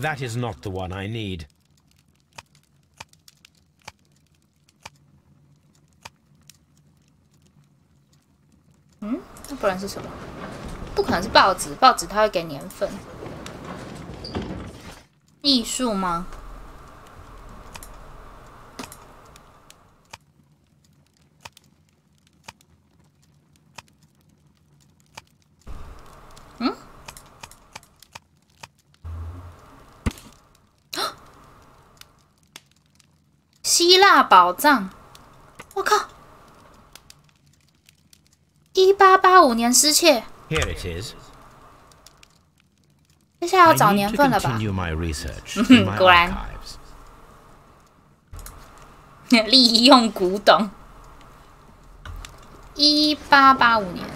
That is not the one I need. 那不然是什么？不可能是报纸，报纸它会给年份。艺术吗？希腊宝藏！我靠！1885年失窃。Here it is. 接下来要找年份了吧？果然，利用古董。1885年，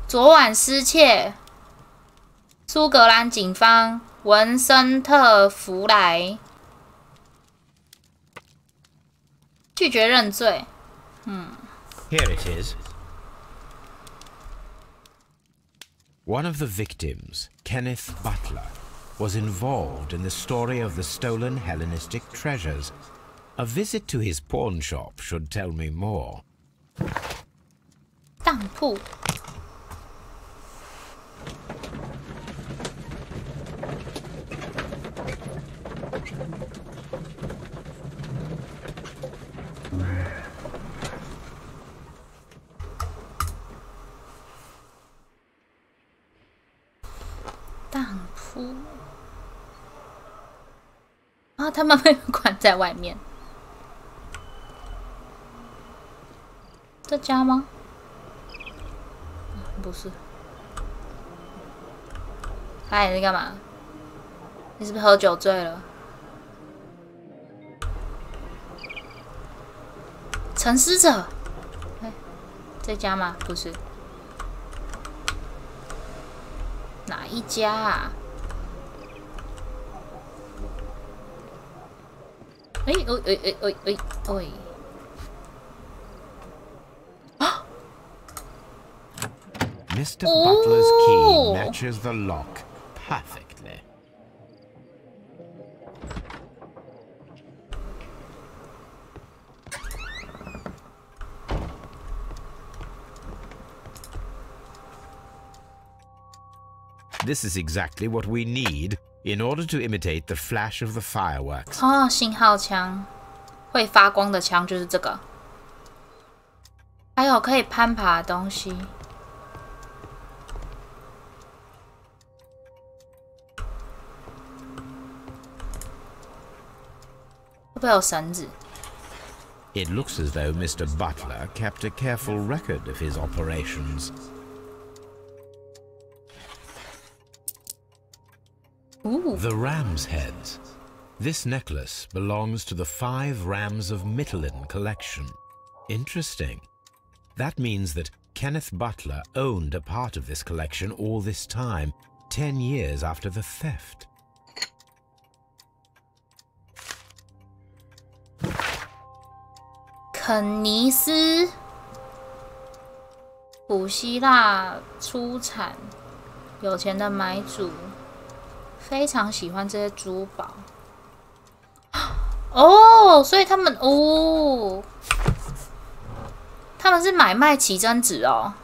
昨晚失窃。苏格兰警方文森特·弗莱拒绝认罪。Here it is. One of the victims, Kenneth Butler, was involved in the story of the stolen Hellenistic treasures. A visit to his pawn shop should tell me more. 当铺。当铺啊，他们被关在外面。这家吗？不是。嗨，你在干嘛？你是不是喝酒醉了？沉思者，这家吗？不是。哪一家啊？Mr. Butler's key matches the lock perfectly. This is exactly what we need in order to imitate the flash of the fireworks. 哦，信号枪，会发光的枪就是这个。还有可以攀爬的东西。会不会有绳子？ It looks as though Mr. Butler kept a careful record of his operations. Ooh. The ram's heads. This necklace belongs to the 5 Rams of Mittelin collection. Interesting. That means that Kenneth Butler owned a part of this collection all this time, 10 years after the theft. 肯尼斯，古希腊出产，有钱的买主非常喜欢这些珠宝。哦，所以他们他们是买卖奇珍纸哦。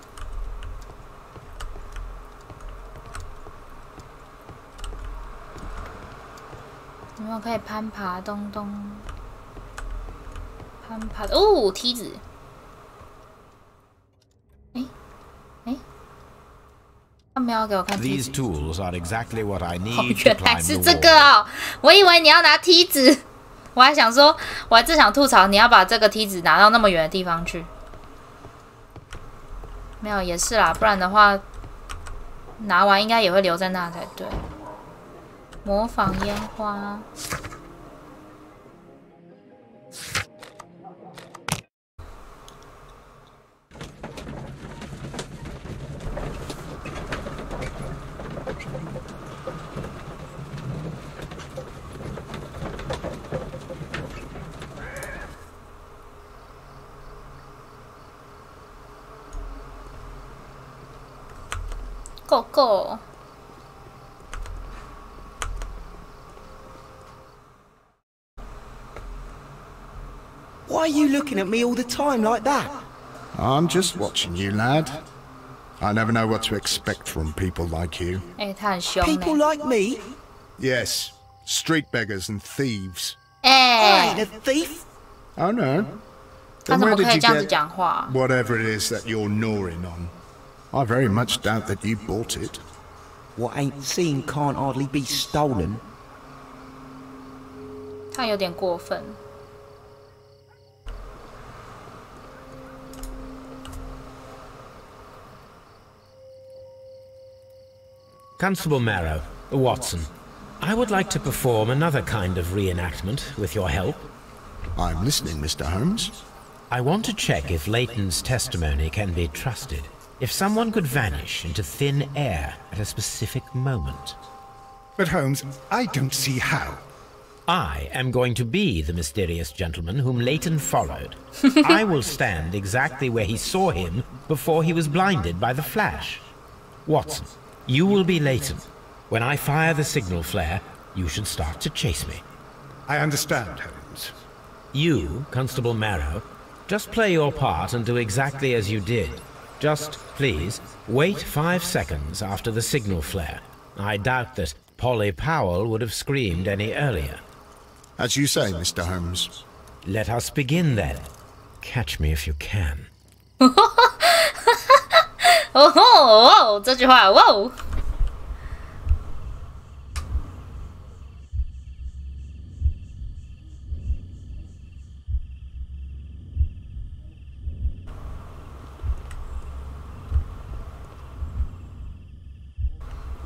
有没有可以攀爬东东？攀爬的梯子。他没有给我看梯 These 子。 tools are exactly what I 哦， need to 原来 climb 是 the 这 wall. 个哦，我以为你要拿梯子，我还想说，我还正想吐槽你要把这个梯子拿到那么远的地方去。没有，也是啦，不然的话，拿完应该也会留在那才对。模仿烟花。Go go！ Why are you looking at me all the time like that? I'm just watching you, lad. I never know what to expect from people like you. 哎，他很凶 People 呢。 like me? Yes, street beggars and thieves. I 哎 ain't，a thief. Oh no. 他 Then 怎 where 么可 did 以 you 这样子 get 讲话？ whatever it is that you're gnawing on? I very much doubt that you bought it. What ain't seen can't hardly be stolen. 他有点过分。 Constable Marrow, Watson, I would like to perform another kind of reenactment with your help. I'm listening, Mr. Holmes. I want to check if Leighton's testimony can be trusted. If someone could vanish into thin air at a specific moment. But Holmes, I don't see how. I am going to be the mysterious gentleman whom Leighton followed. I will stand exactly where he saw him before he was blinded by the flash. Watson, you will be Leighton. When I fire the signal flare, you should start to chase me. I understand, Holmes. You, Constable Marrow, just play your part and do exactly as you did. Just, please, wait 5 seconds after the signal flare. I doubt that Polly Powell would have screamed any earlier. As you say, Mr. Holmes. Let us begin then. Catch me if you can. 哦吼哦，这句话哇！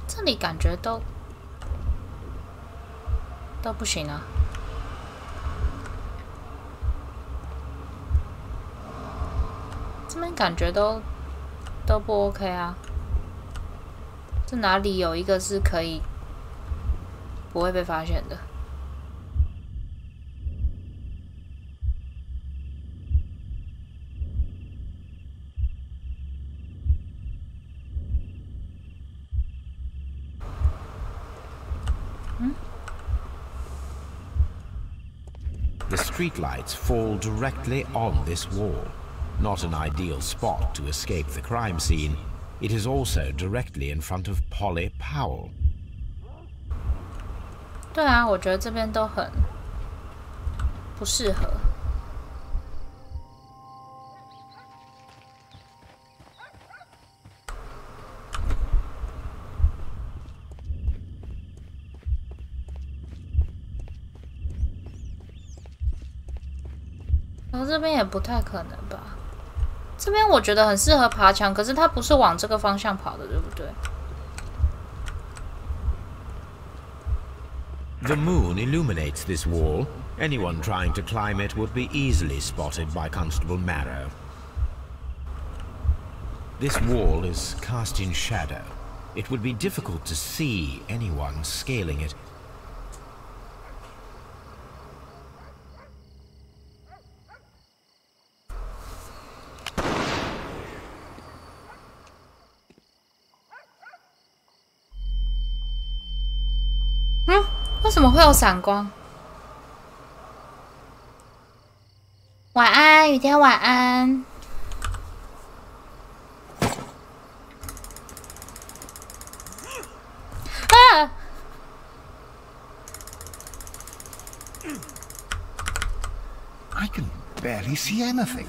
这里感觉都不行啊。这边感觉都不 OK 啊。这哪里有一个是可以不会被发现的？The streetlights fall directly on this wall. Not an ideal spot to escape the crime scene. It is also directly in front of Polly Powell. 对啊，我觉得这边都很不适合。然后这边也不太可能吧？这边我觉得很适合爬墙，可是它不是往这个方向跑的，对不对？ The moon illuminates this wall. Anyone trying to climb it would be easily spotted by Constable Marrow. This wall is cast in shadow. It would be difficult to see anyone scaling it. Hmm? 为什么会有闪光？晚安，雨天，晚安。啊！ I can barely see anything.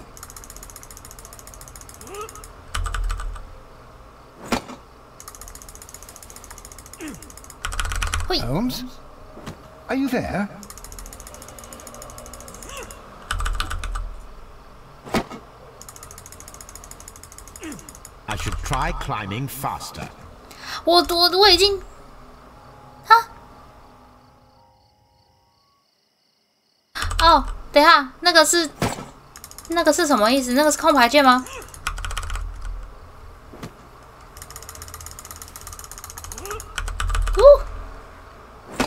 Holmes? Are you there? I should try climbing faster. 我已经，哈，哦，等一下，那个是什么意思？那个是空白键吗？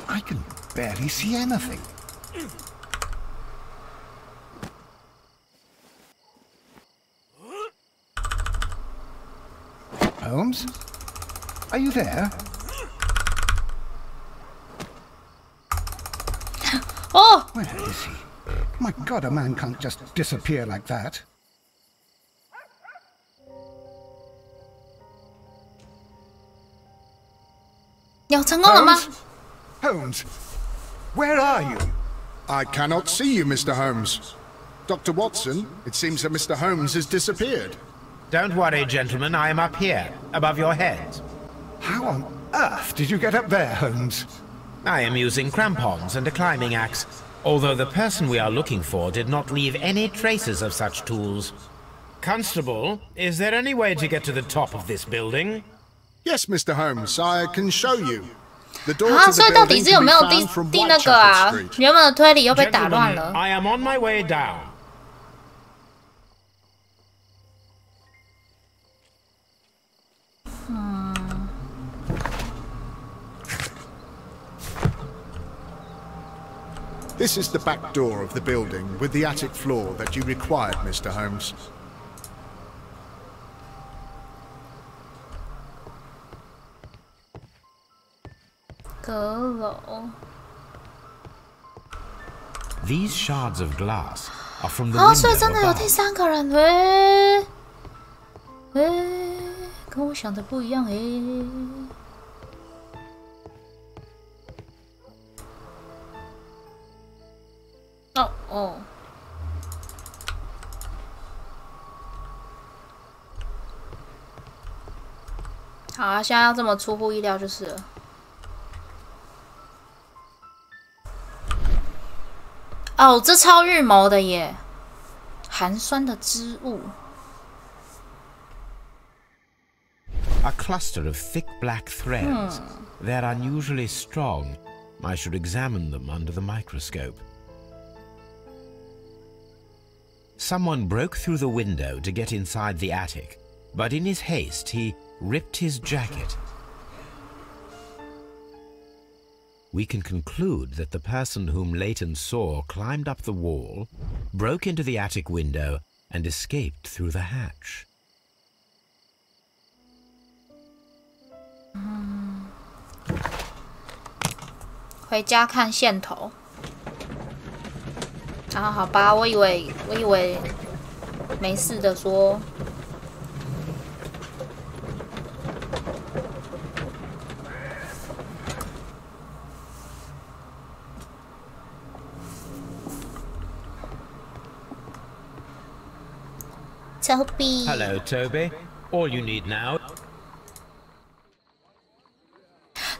I can barely see anything. Holmes? Are you there? Oh! Where is he? My God, a man can't just disappear like that. Holmes, where are you? I cannot see you, Mr. Holmes. Dr. Watson, it seems that Mr. Holmes has disappeared. Don't worry, gentlemen, I am up here, above your heads. How on earth did you get up there, Holmes? I am using crampons and a climbing axe, although the person we are looking for did not leave any traces of such tools. Constable, is there any way to get to the top of this building? Yes, Mr. Holmes, I can show you. The door 啊， to 所 the 以到底 building 是有 can 没 be 有第 found from 第那个 Whitechapel 啊？ Street. 原本的推理又被打乱 Gentlemen, 了。 I am on my way down. This is the back door of the building with the attic floor that you required, Mr. Holmes. These shards of glass are from the 啊，所以 window 真的有 above. 第三个人，喂，喂，跟我想的不一样，诶。哦哦。好啊，现在要这么出乎意料就是了。哦，这超预谋的耶！寒酸的织物。 A cluster of thick black threads. They're unusually strong. I should examine them under the microscope. Someone broke through the window to get inside the attic, but in his haste he ripped his jacket. We can conclude that the person whom Leighton saw climbed up the wall, broke into the attic window, and escaped through the hatch. 回家看线头。啊，好吧，我以为没事的说。Toby。 Hello, Toby. All you need now.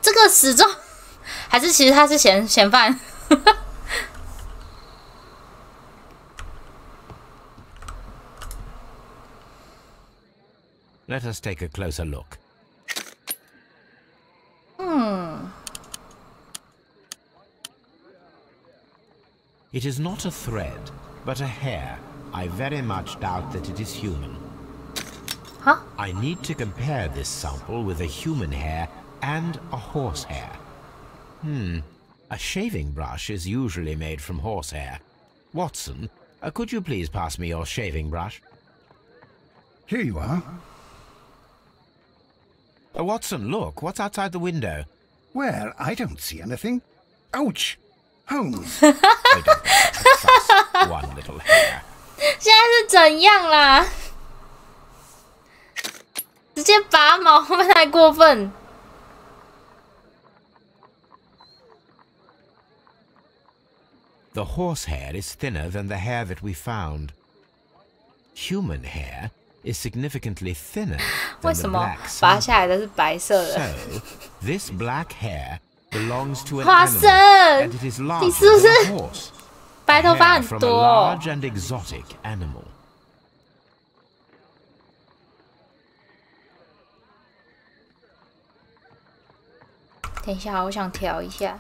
这个始终还是其实他是嫌犯。Let us take a closer look. It is not a thread, but a hair. I very much doubt that it is human. Huh? I need to compare this sample with a human hair and a horse hair. A shaving brush is usually made from horsehair. Watson, could you please pass me your shaving brush? Here you are. Watson, look, what's outside the window? Well, I don't see anything. Ouch! Holmes! Oh, don't make such a fuss. One little hair. 现在是怎样啦？直接拔毛会不会太过分？ The horsehair is thinner than the hair that we found. Human hair is significantly thinner 为 than 什 the 么 black 拔 sample. 下来的是白色的？ So, this black hair belongs to an 花 animal, 生， and it is 你 larger 是不 than a 是 horse. 白头发 Hair 很 from a 多？ large and exotic animal. 等一下，我想调一下。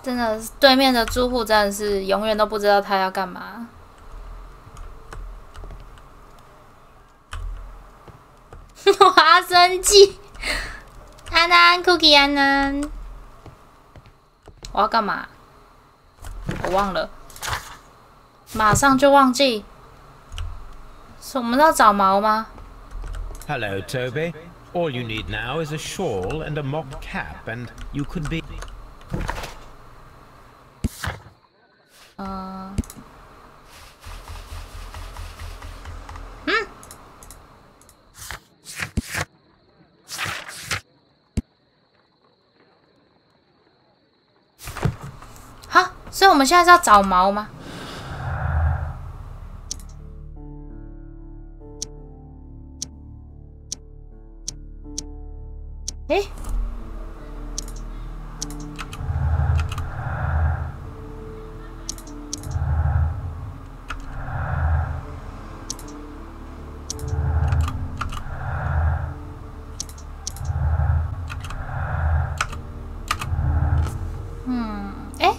真的，对面的住户真的是永远都不知道他要干嘛。花生记，安安 ，Cookie 安安，我要干嘛？我忘了，马上就忘记。是我们要找毛吗？ Hello, Toby. All you need now is a shawl and a mock cap, and you could be. 好，所以我们现在是要找毛吗？诶，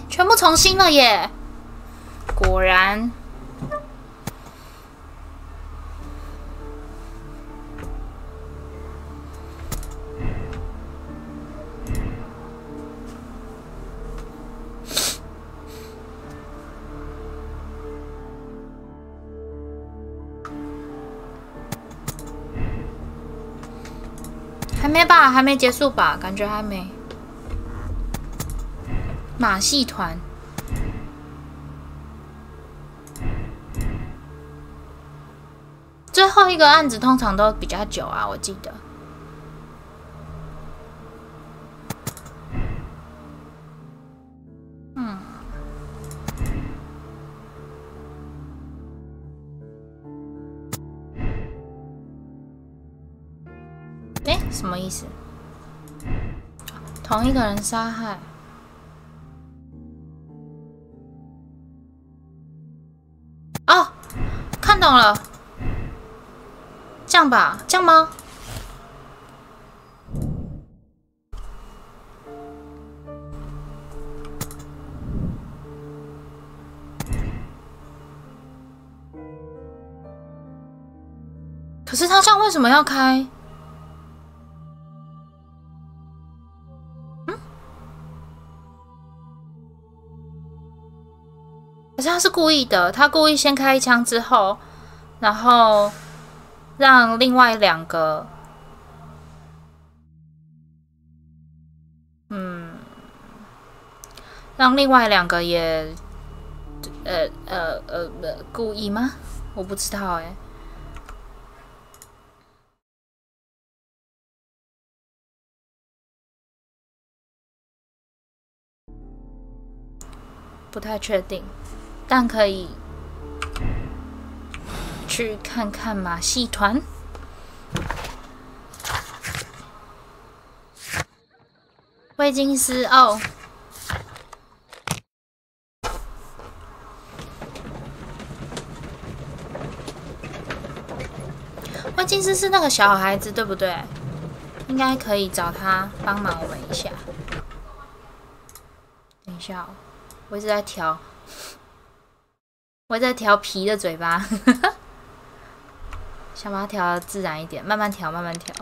全部重新了耶！果然，还没吧？还没结束吧？感觉还没。马戏团，最后一个案子通常都比较久啊，我记得。什么意思？同一个人杀害。哦，看懂了，这样吧，这样吗？可是他这样为什么要开？可是他是故意的，他故意先开一枪之后，然后让另外两个，让另外两个也，故意吗？我不知道哎。不太确定，但可以去看看马戏团。未经师哦，未经师是那个小孩子对不对？应该可以找他帮忙我们一下。等一下哦。我一直在调，我在调皮的嘴巴，想把它调的自然一点，慢慢调，慢慢调。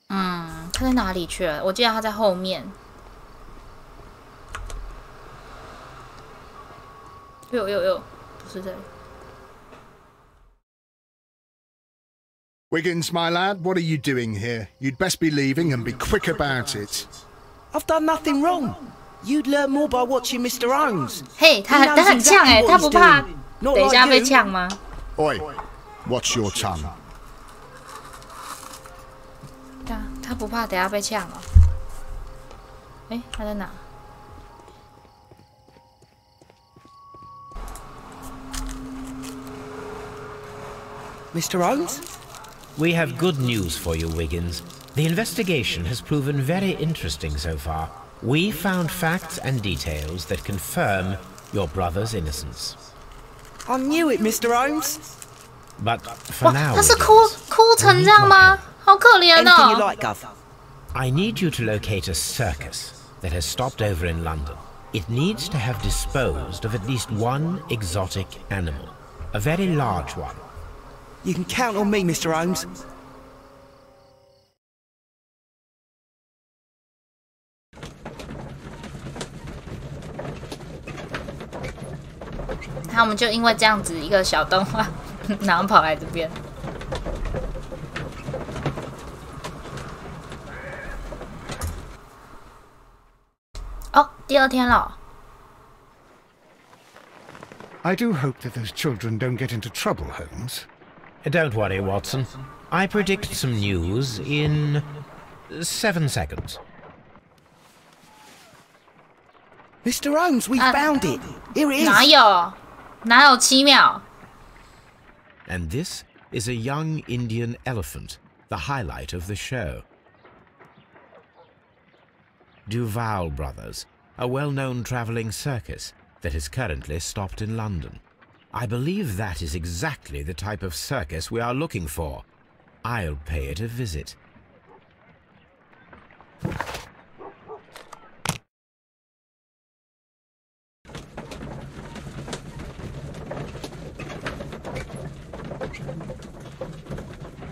他在哪里去了？我记得他在后面。哟，不是这里。Wiggins, my lad, what are you doing here? You'd best be leaving and be quick about it. I've done nothing wrong. You'd learn more by watching Mr. Holmes. 嘿，他很呛哎，他不怕等一下被呛吗？ Oi, Watch your tongue. 他不怕等下被呛哦。哎，他在哪？ Mr. Holmes? We have good news for you, Wiggins. The investigation has proven very interesting so far. We found facts and details that confirm your brother's innocence. I knew it, Mr. Holmes. But for now, 他是哭成这样吗？好可怜 Anything you 哦。 like, Gov. I need you to locate a circus that has stopped over in London. It needs to have disposed of at least one exotic animal, a very large one. You can count on me, Mr. Holmes. 他们就因为这样子一个小动画，然后跑来这边。哦，第二天了。 I do hope that those children don't get into trouble, Holmes. Don't worry, Watson. I predict some news in 7 seconds. Mr. Holmes, we found it. Here it is. 哪有7秒？ And this is a young Indian elephant, the highlight of the show. Duval Brothers, a well-known traveling circus that is currently stopped in London. I believe that is exactly the type of circus we are looking for. I'll pay it a visit. "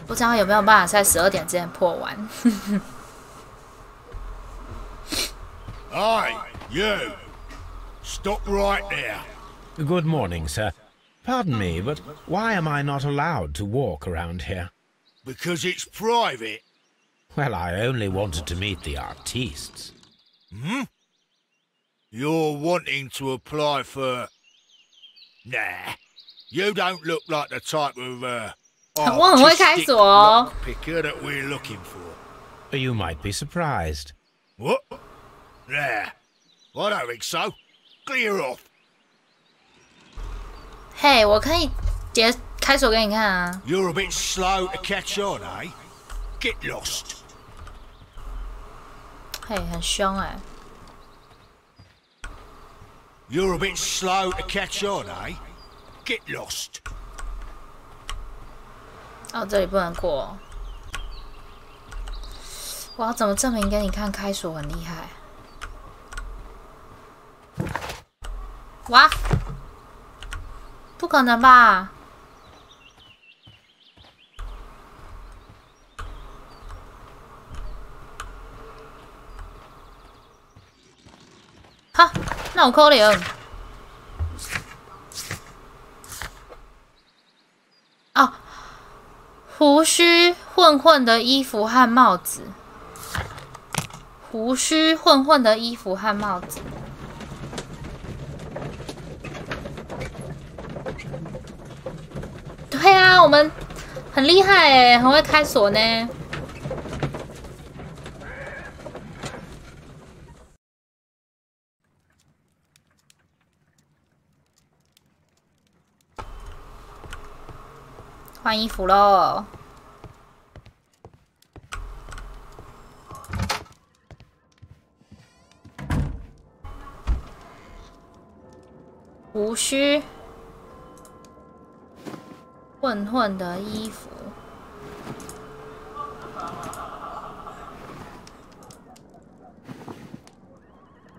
不知道有没有办法在12点之前破完。Hey, you! Stop right there. Good morning, sir. Pardon me, but why am I not allowed to walk around here? Because it's private. Well, I only wanted to meet the artistes. You're wanting to apply for... Nah, you don't look like the type of, 我很会开 artistic 锁哦。 lockpicker that we're looking for. You might be surprised. What? Nah, I don't think so. Clear off. 嘿，我可以开锁给你看啊。 You're a bit slow to catch on, eh? Get lost. 嘿，很凶哎。 You're a bit slow to catch on, eh? Get lost. 哦，这里不能过。我要怎么证明给你看开锁很厉害？哇！不可能吧？哈，那我可怜。哦，胡须混混的衣服和帽子。胡须混混的衣服和帽子。对啊，我们很厉害哎，很会开锁呢。换衣服喽！胡须混混的衣服，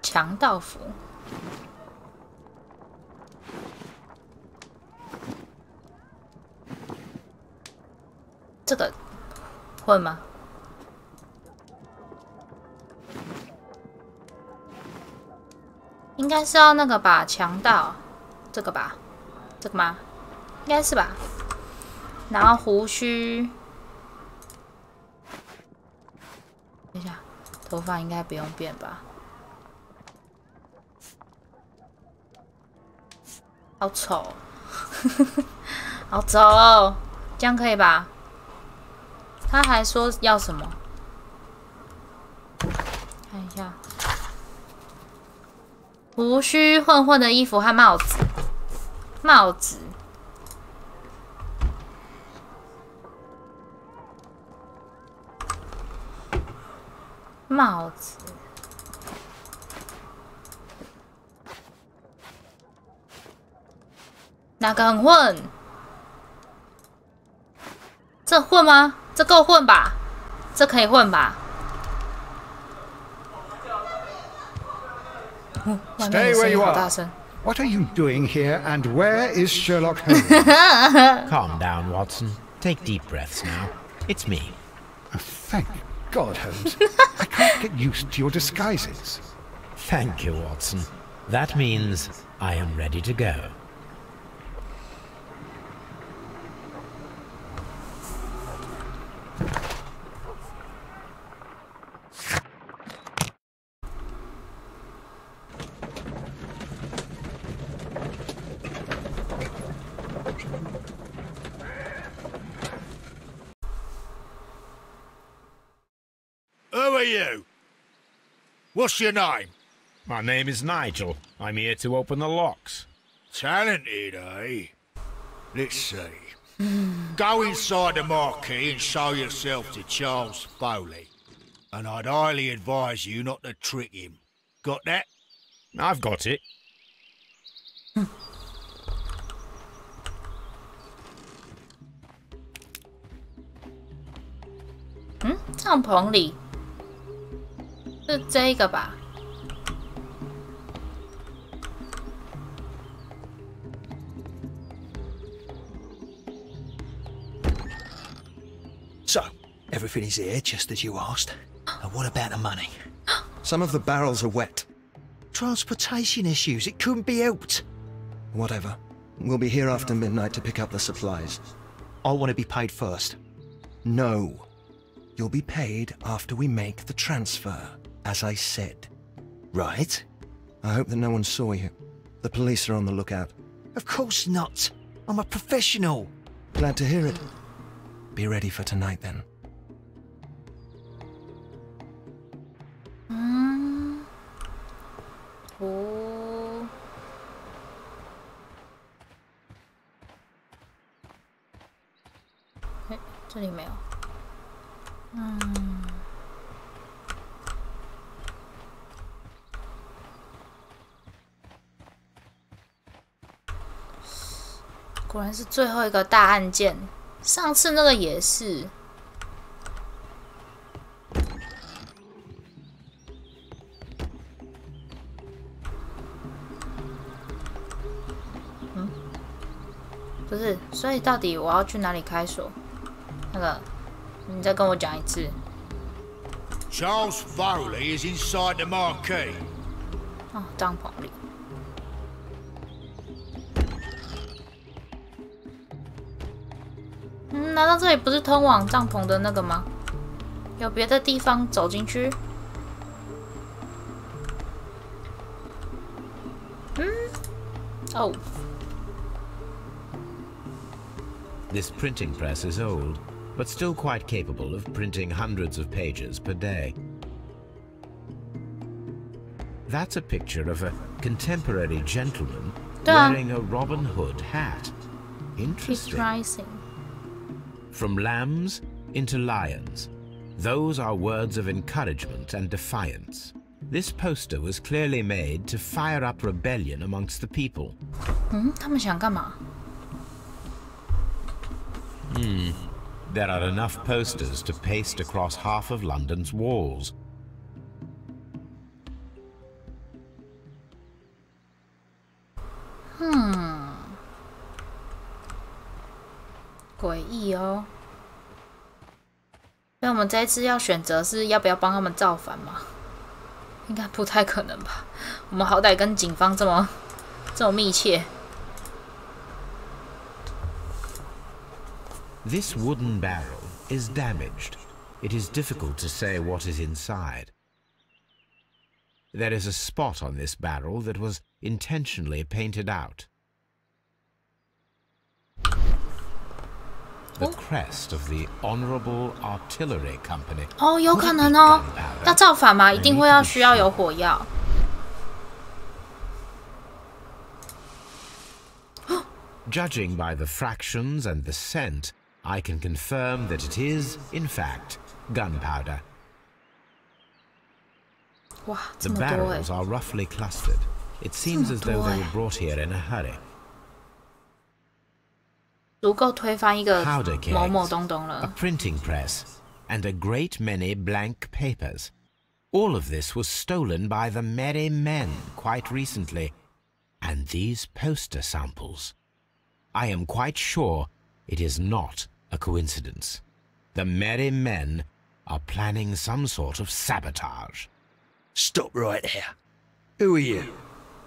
强盗服。这个混吗？应该是要那个吧，强盗，这个吧，这个吗？应该是吧。然后胡须，等一下，头发应该不用变吧？好丑，好丑哦！这样可以吧？他还说要什么？看一下，胡须混混的衣服和帽子，帽子。帽子，哪个很混？这混吗？这够混吧？这可以混吧？外面的声音好大声。What are you doing here, and where is Sherlock Holmes? Calm down, Watson. Take deep breaths now. It's me. Thank God, Holmes. I can't get used to your disguises. Thank you, Watson. That means I am ready to go. Who are you? What's your name? My name is Nigel. I'm here to open the locks. Talented, eh? Let's see. Go inside the marquee and show yourself to Charles Foley. And I'd highly advise you not to trick him. Got that? I've got it. 帐篷里是这个吧？ So, everything is here, just as you asked. And what about the money? Some of the barrels are wet. Transportation issues, it couldn't be helped. Whatever. We'll be here after midnight to pick up the supplies. I want to be paid first. No. You'll be paid after we make the transfer, as I said. Right? I hope that no one saw you. The police are on the lookout. Of course not. I'm a professional. Glad to hear it. Be ready for tonight, then. Oh. 哎，这里没有。果然是最后一个大案件。上次那个也是。不是，所以到底我要去哪里开锁？那个，你再跟我讲一次。Charles Foley is inside the marquee. 哦，帐篷里。难道这里不是通往帐篷的那个吗？有别的地方走进去？哦。This printing press is old, but still quite capable of printing hundreds of pages per day. That's a picture of a contemporary gentleman wearing a Robin Hood hat. Interesting. From lambs into lions. Those are words of encouragement and defiance. This poster was clearly made to fire up rebellion amongst the people. 他们想干嘛？ There are enough posters to paste across half of London's walls. 诡异哦。所以我们这一次要选择是要不要帮他们造反吗？应该不太可能吧。我们好歹跟警方这么密切。 This wooden barrel is damaged. It is difficult to say what is inside. There is a spot on this barrel that was intentionally painted out. The crest of the Honorable Artillery Company. 哦，有可能哦。要造反吗？一定会需要有火药。Judging by the fractions and the scent, I can confirm that it is, in fact, gunpowder. 哇，这 The 么多哎！ barrels are roughly clustered. It seems as though they were brought here in a hurry. 足够推翻一个 Powder 某某 kegs, 东东 a 了。 printing press, and a great many blank papers. All of this was stolen by the Merry Men quite recently. And these poster samples. I am quite sure it is not a coincidence. The Merry Men are planning some sort of sabotage. Stop right there. Who are you?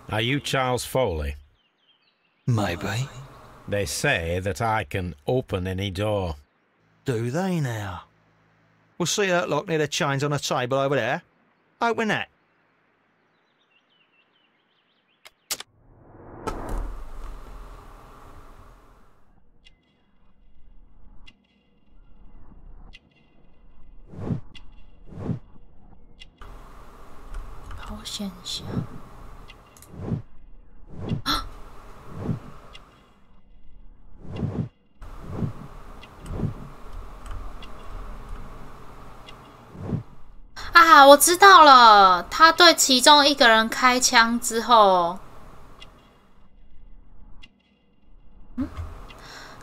Are you Charles Foley? Maybe. They say that I can open any door. Do they now? We'll see that lock near the chains on the table over there. Open that.啊，我知道了，他对其中一个人开枪之后，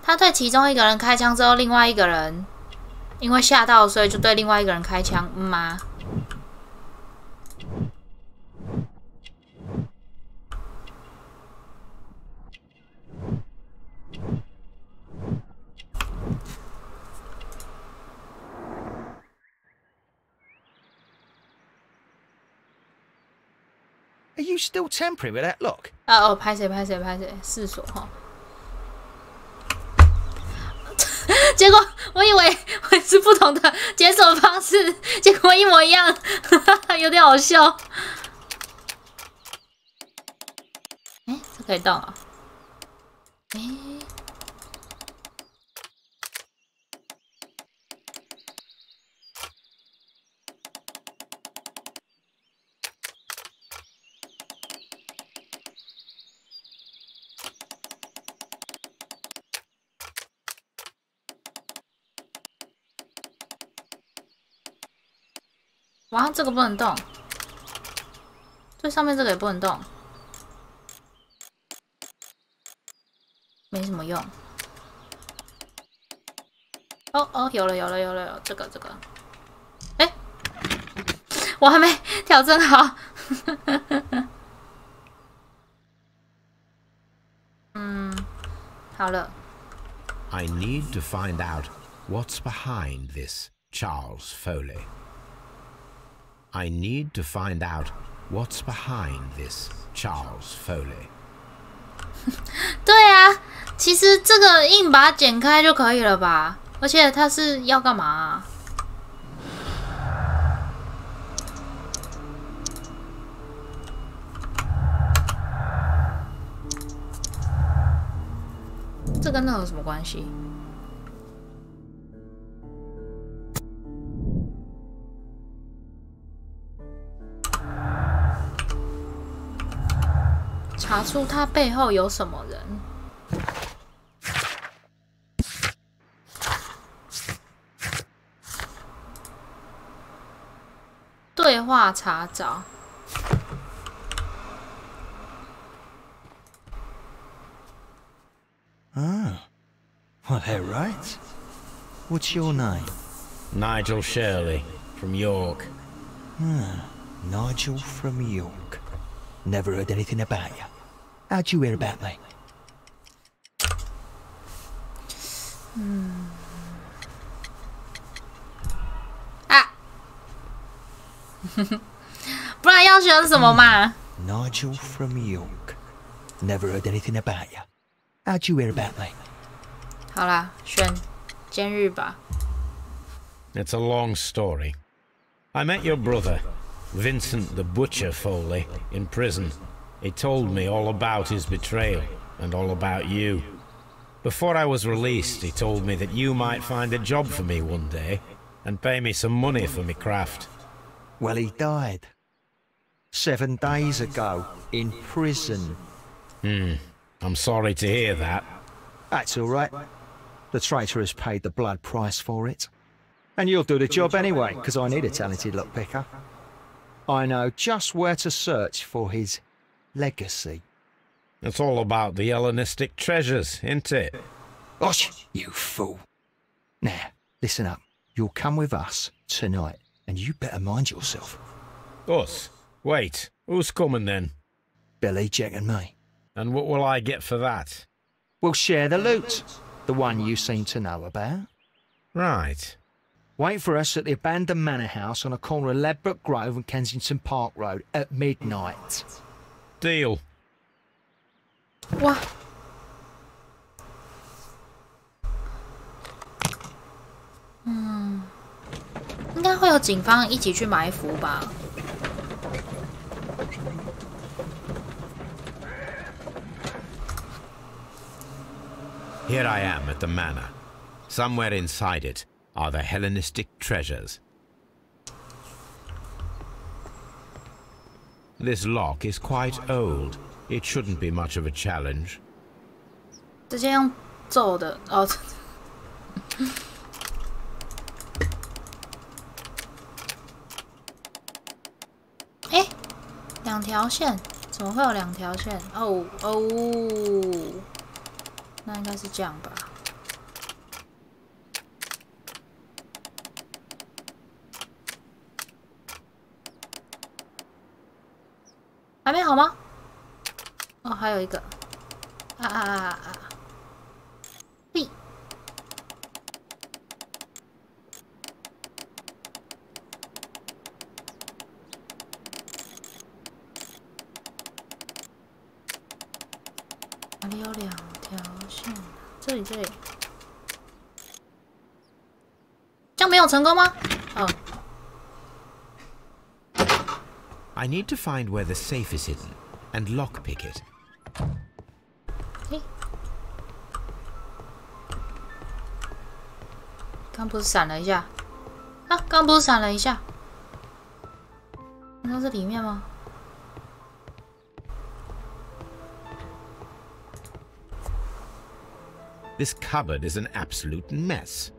他对其中一个人开枪之后，另外一个人因为吓到，所以就对另外一个人开枪吗？ Are you still tampering with that lock? 哦，拍谁？四锁哈。结果我以为会是不同的解锁方式，结果一模一样，有点好笑。哎，这可以动啊！哎。 哇，这个不能动，最上面这个也不能动，没什么用。哦，有了，这个，哎，我还没调整好。好了。I need to find out what's behind this Charles Foley. I need to find out what's behind this Charles Foley. 对啊，其实这个硬把它剪开就可以了吧？而且它是要干嘛啊？这跟那有什么关系？ 查出他背后有什么人？对话查找。Ah, well, they're right. What's your name? Nigel Shirley, from York. Nigel from York. Never heard anything about you. How'd you hear about me? 啊，不然要选什么嘛 Nigel from York. Never heard anything about you. How'd you hear about me? 好啦，选监狱吧。 It's a long story. I met your brother, Vincent the Butcher Foley, in prison. He told me all about his betrayal and all about you. Before I was released, he told me that you might find a job for me one day and pay me some money for me craft. Well, he died 7 days ago in prison. I'm sorry to hear that. That's all right. The traitor has paid the blood price for it. And you'll do the job anyway, because I need a talented lockpicker. I know just where to search for his legacy. It's all about the Hellenistic treasures, isn't it? Osh, you fool. Now, listen up. You'll come with us tonight, and you better mind yourself. Us? Wait, who's coming then? Billy, Jack and me. And what will I get for that? We'll share the loot. The one you seem to know about. Right. Wait for us at the abandoned manor house on the corner of Ladbroke Grove and Kensington Park Road at midnight. Deal. 哇，应该会有警方一起去埋伏吧。Here I am at the manor. Somewhere inside it are the Hellenistic treasures. This lock is quite old. It shouldn't be much of a challenge. 直接用揍的哦。哎，2条线，怎么会有2条线？哦哦，那应该是这样吧。还没好吗？哦，还有一个，嘿，哪里有2条线？这里，这里，这样没有成功吗？哦。 I need to find where the safe is hidden and lockpick it. 嘿，刚不是闪了一下？啊，刚不是闪了一下？难道是里面吗？ This cupboard is an absolute mess.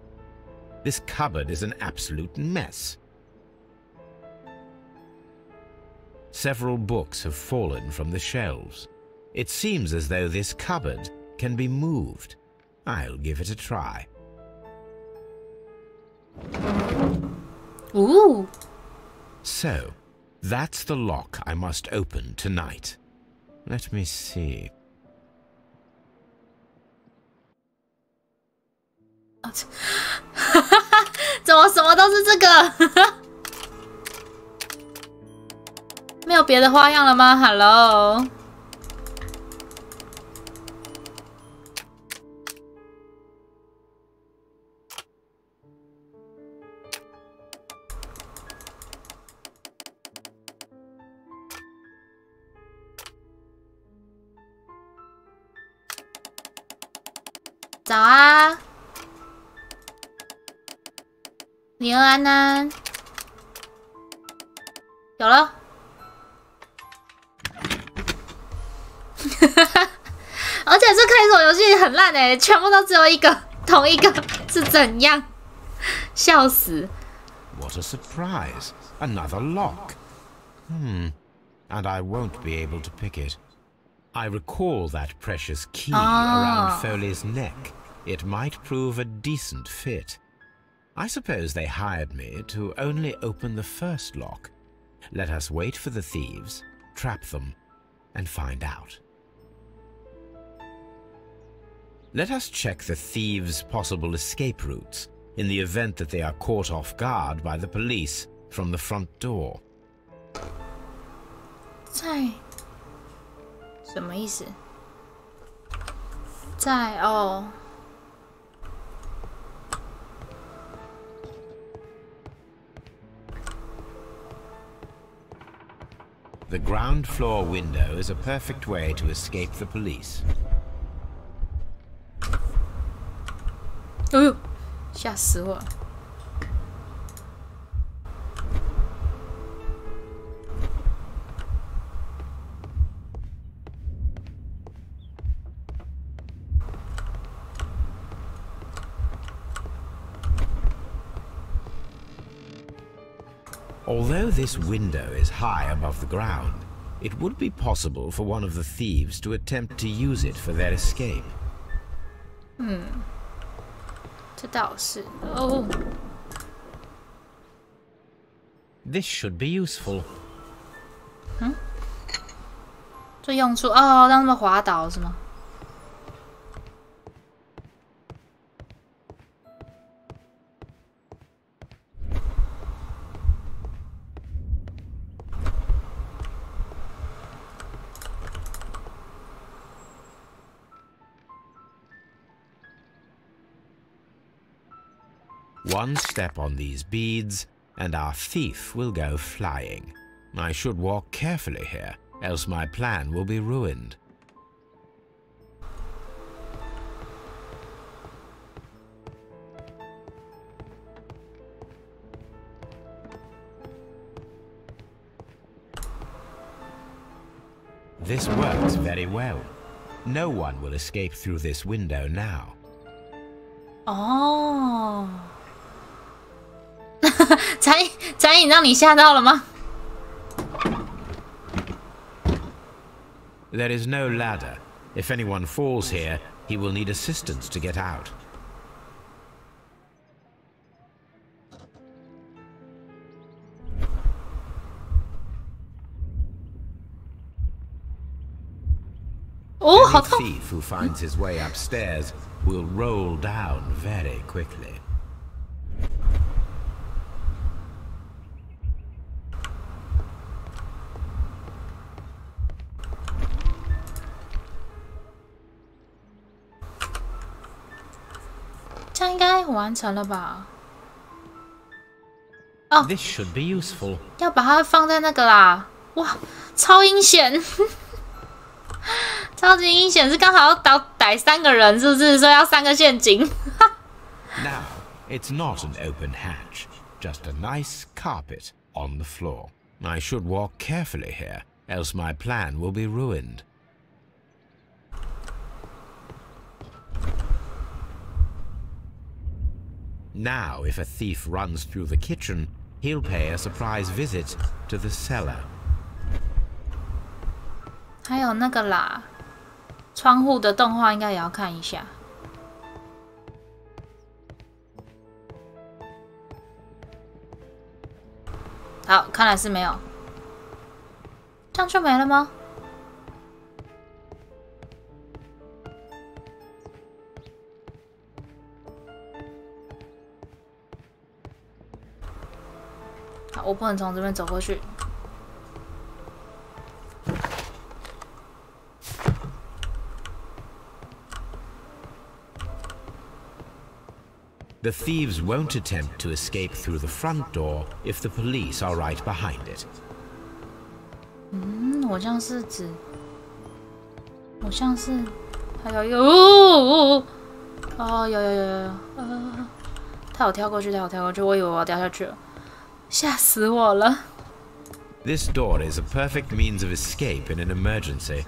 This cupboard is an absolute mess. Several books have fallen from the shelves. It seems as though this cupboard can be moved. I'll give it a try. Ooh. So, that's the lock I must open tonight. Let me see. 怎么什么都是这个？没有别的花样了吗 ？Hello。早啊，李恩安安，有了。而且这开锁游戏很烂哎，全部都只有一个，同一个是怎样？笑死 What a surprise! Another lock. And I won't be able to pick it. I recall that precious key around Foley's neck. It might prove a decent fit. I suppose they hired me to only open the first lock. Let us wait for the thieves, trap them, and find out. Let us check the thieves' possible escape routes in the event that they are caught off guard by the police from the front door. 在什么意思？在哦。The ground floor window is a perfect way to escape the police. 吓死我了！ Although this window is high above the ground, it would be possible for one of the thieves to attempt to use it for their escape. 这倒是哦。This should be useful. 这用处哦，让他们滑倒是吗？ One step on these beads, and our thief will go flying. I should walk carefully here, else my plan will be ruined. This works very well. No one will escape through this window now. 哦，残影让你吓到了吗？ There is no ladder. If anyone falls here, he will need assistance to get out. Oh, Any thief who finds his way upstairs will roll down very quickly. This should be useful. 要把它放在那个啦！哇，超阴险！超级阴险，是刚好要逮3个人，是不是？所以要3个陷阱。 Now, it's not an open hatch, just a nice carpet on the floor. I should walk carefully here, else my plan will be ruined. Now, if a thief runs through the kitchen, he'll pay a surprise visit to the cellar. 还有那个啦，窗户的动画应该也要看一下。好，看来是没有。这样就没了吗？好，我不能从这边走过去。 The thieves won't attempt to escape through the front door if the police are right behind it. 我像是指，我像是还有一个哦，有，他有跳过去，我以为我要掉下去了，吓死我了。 This door is a perfect means of escape in an emergency.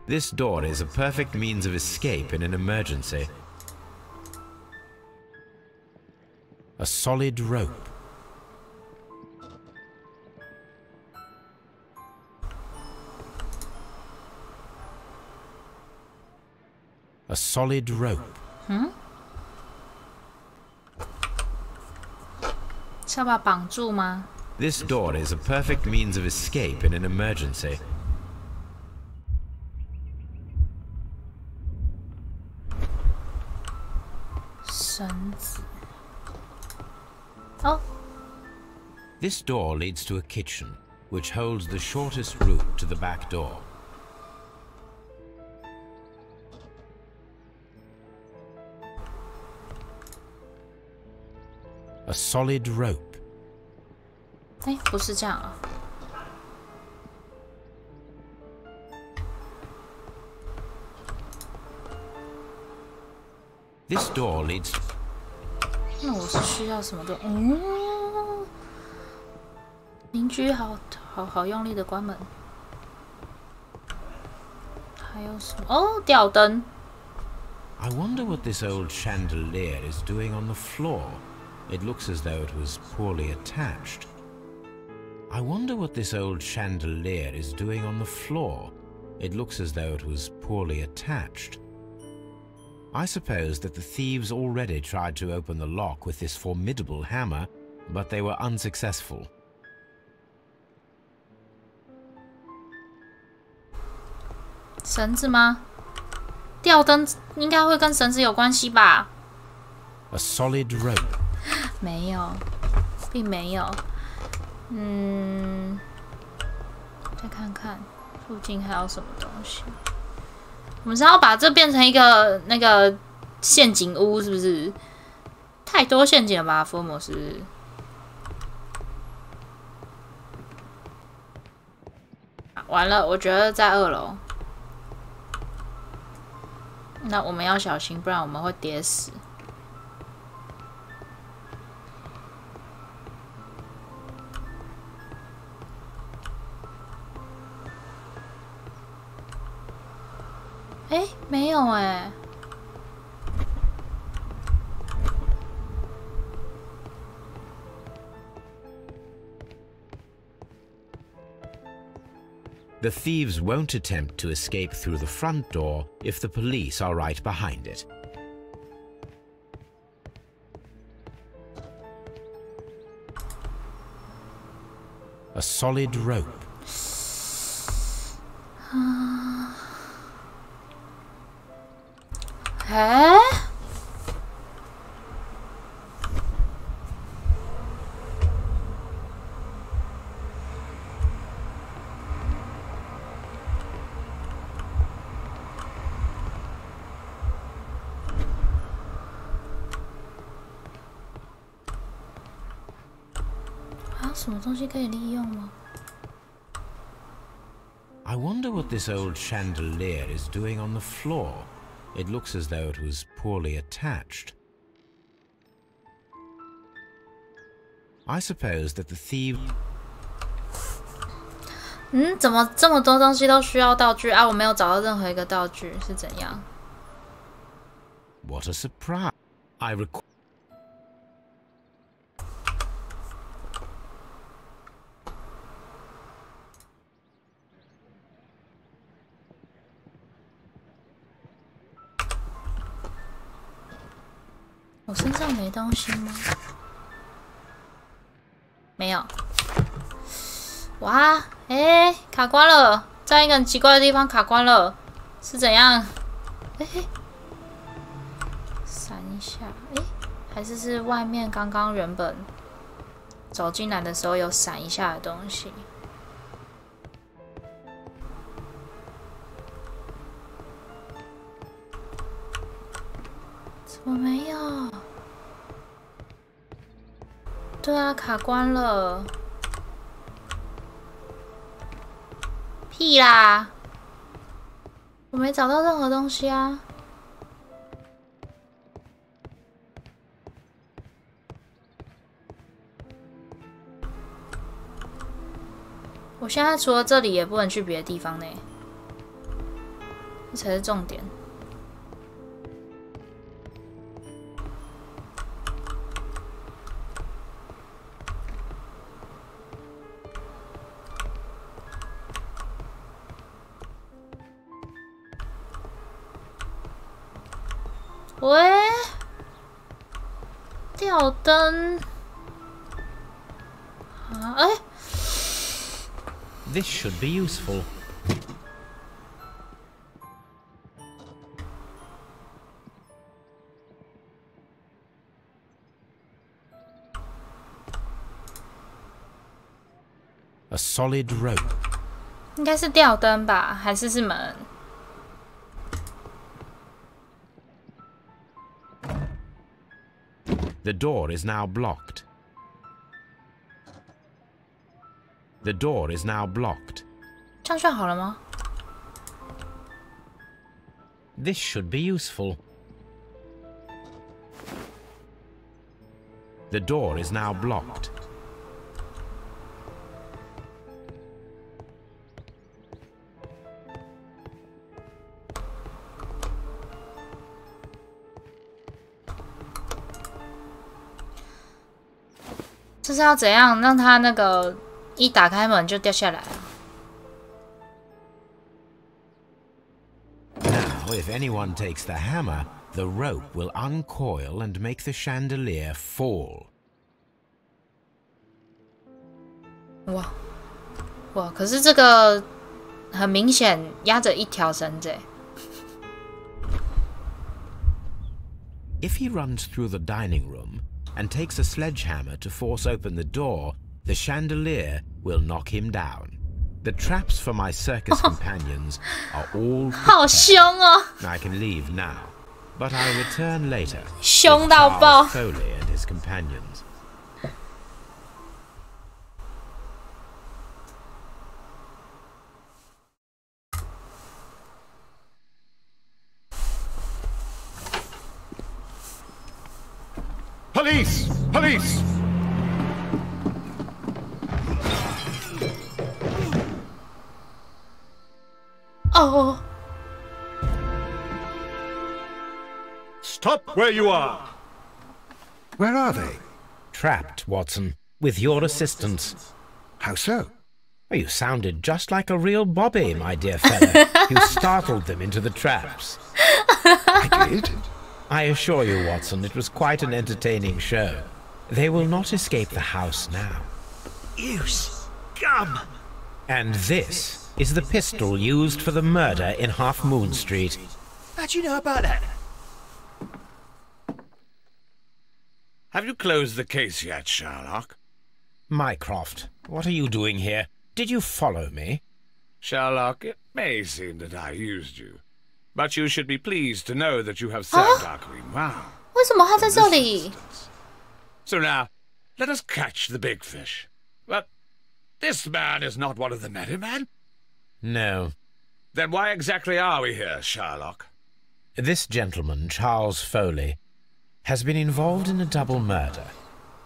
This door is a perfect means of escape in an emergency. A solid rope. A solid rope. 是要把它绑住吗？ This door is a perfect means of escape in an emergency. 绳子。哦。 This door leads to a kitchen, which holds the shortest route to the back door. A solid rope. 哎，不是这样啊。This door leads. 那我是需要什么的？哦，邻居好用力的关门。还有什么？哦，吊灯。I wonder what this old chandelier is doing on the floor. It looks as though it was poorly attached. I wonder what this old chandelier is doing on the floor. It looks as though it was poorly attached. I suppose that the thieves already tried to open the lock with this formidable hammer, but they were unsuccessful. 绳子吗？吊灯应该会跟绳子有关系吧 A solid rope. 没有，并没有。再看看附近还有什么东西。我们是要把这变成一个那个陷阱屋，是不是？太多陷阱了吧，福尔摩斯。完了，我觉得在2楼。那我们要小心，不然我们会跌死。哎，没有哎。The thieves won't attempt to escape through the front door if the police are right behind it. A solid rope. 哎？还有什么东西可以利用吗？ I wonder what this old chandelier is doing on the floor. It looks as though it was poorly attached. I suppose that the thief. 怎么这么多东西都需要道具啊？我没有找到任何一个道具，是怎样？ What a surprise! I recall.「我身上没东西吗？没有。哇，哎，卡关了，在一个很奇怪的地方卡关了，是怎样？哎，闪一下，哎，还是外面刚刚原本走进来的时候有闪一下的东西。怎么没有？对啊，卡关了。屁啦！我没找到任何东西啊。我现在除了这里也不能去别的地方呢，这才是重点。喂，吊灯啊！哎。This should be useful. A solid rope. 应该是吊灯吧，还是门？ The door is now blocked. The door is now blocked. 这样就好了吗？ This should be useful. The door is now blocked.这是要怎样让他那个一打开门就掉下来啊？ Now, if anyone takes the hammer, the rope will uncoil and make the chandelier fall. 哇哇！可是这个很明显压着一条绳子。 If he runs through the dining room and takes a sledgehammer to force open the door, the chandelier will knock him down. The traps for my circus companions are all 好凶哦！ I can leave now, but I'll return later. 凶到爆 Foley and his companions. Police! Police! Oh. Stop where you are! Where are they? Trapped, Watson, with your assistance. How so? Oh, you sounded just like a real Bobby, my dear fellow. You startled them into the traps. I did? I assure you, Watson, it was quite an entertaining show. They will not escape the house now. You scum! And this is the pistol used for the murder in Half Moon Street. How'd you know about that? Have you closed the case yet, Sherlock? Mycroft, what are you doing here? Did you follow me? Sherlock, it may seem that I used you, but you should be pleased to know that you have served our queen well. 为什么他在这里？ So now, let us catch the big fish. But this man is not one of the merry men. No. Then why exactly are we here, Sherlock? This gentleman, Charles Foley, has been involved in a double murder,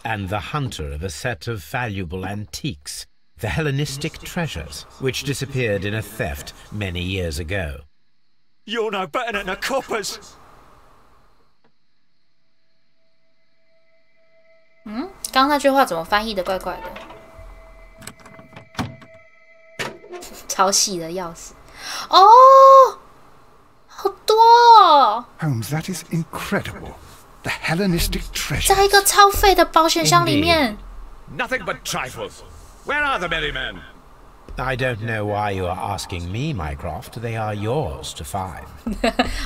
and the hunter of a set of valuable antiques, the Hellenistic treasures, which disappeared in a theft many years ago. You're no better than the coppers! 嗯，刚刚那句话怎么翻译的怪怪的？超细的要死！哦，好多哦！ Holmes, that is incredible. The Hellenistic treasure. 在一个超废的保险箱里面。 Nothing but trifles. Where are the merry men? I don't know why you are asking me, Mycroft. They are yours to find.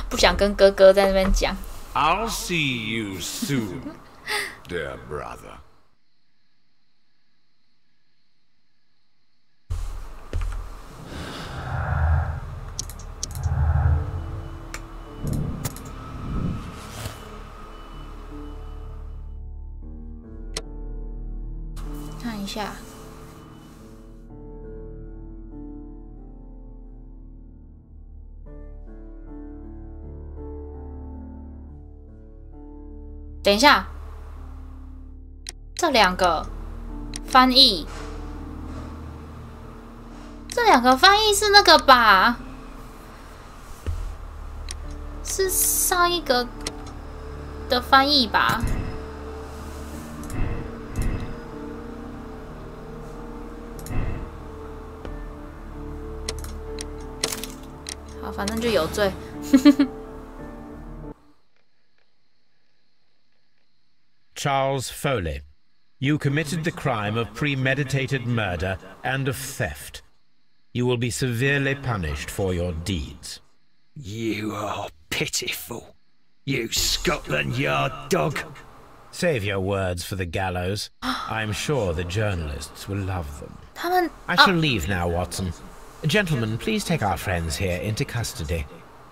不想跟哥哥在那边讲。 I'll see you soon, dear brother. 看一下。 等一下，这两个翻译，这两个翻译是那个吧？是上一个的翻译吧？好，反正就有罪。Charles Foley, you committed the crime of premeditated murder and of theft. You will be severely punished for your deeds. You are pitiful. You Scotland Yard dog. Save your words for the gallows. I'm sure the journalists will love them. 他们 I shall leave now, Watson. Gentlemen, please take our friends here into custody.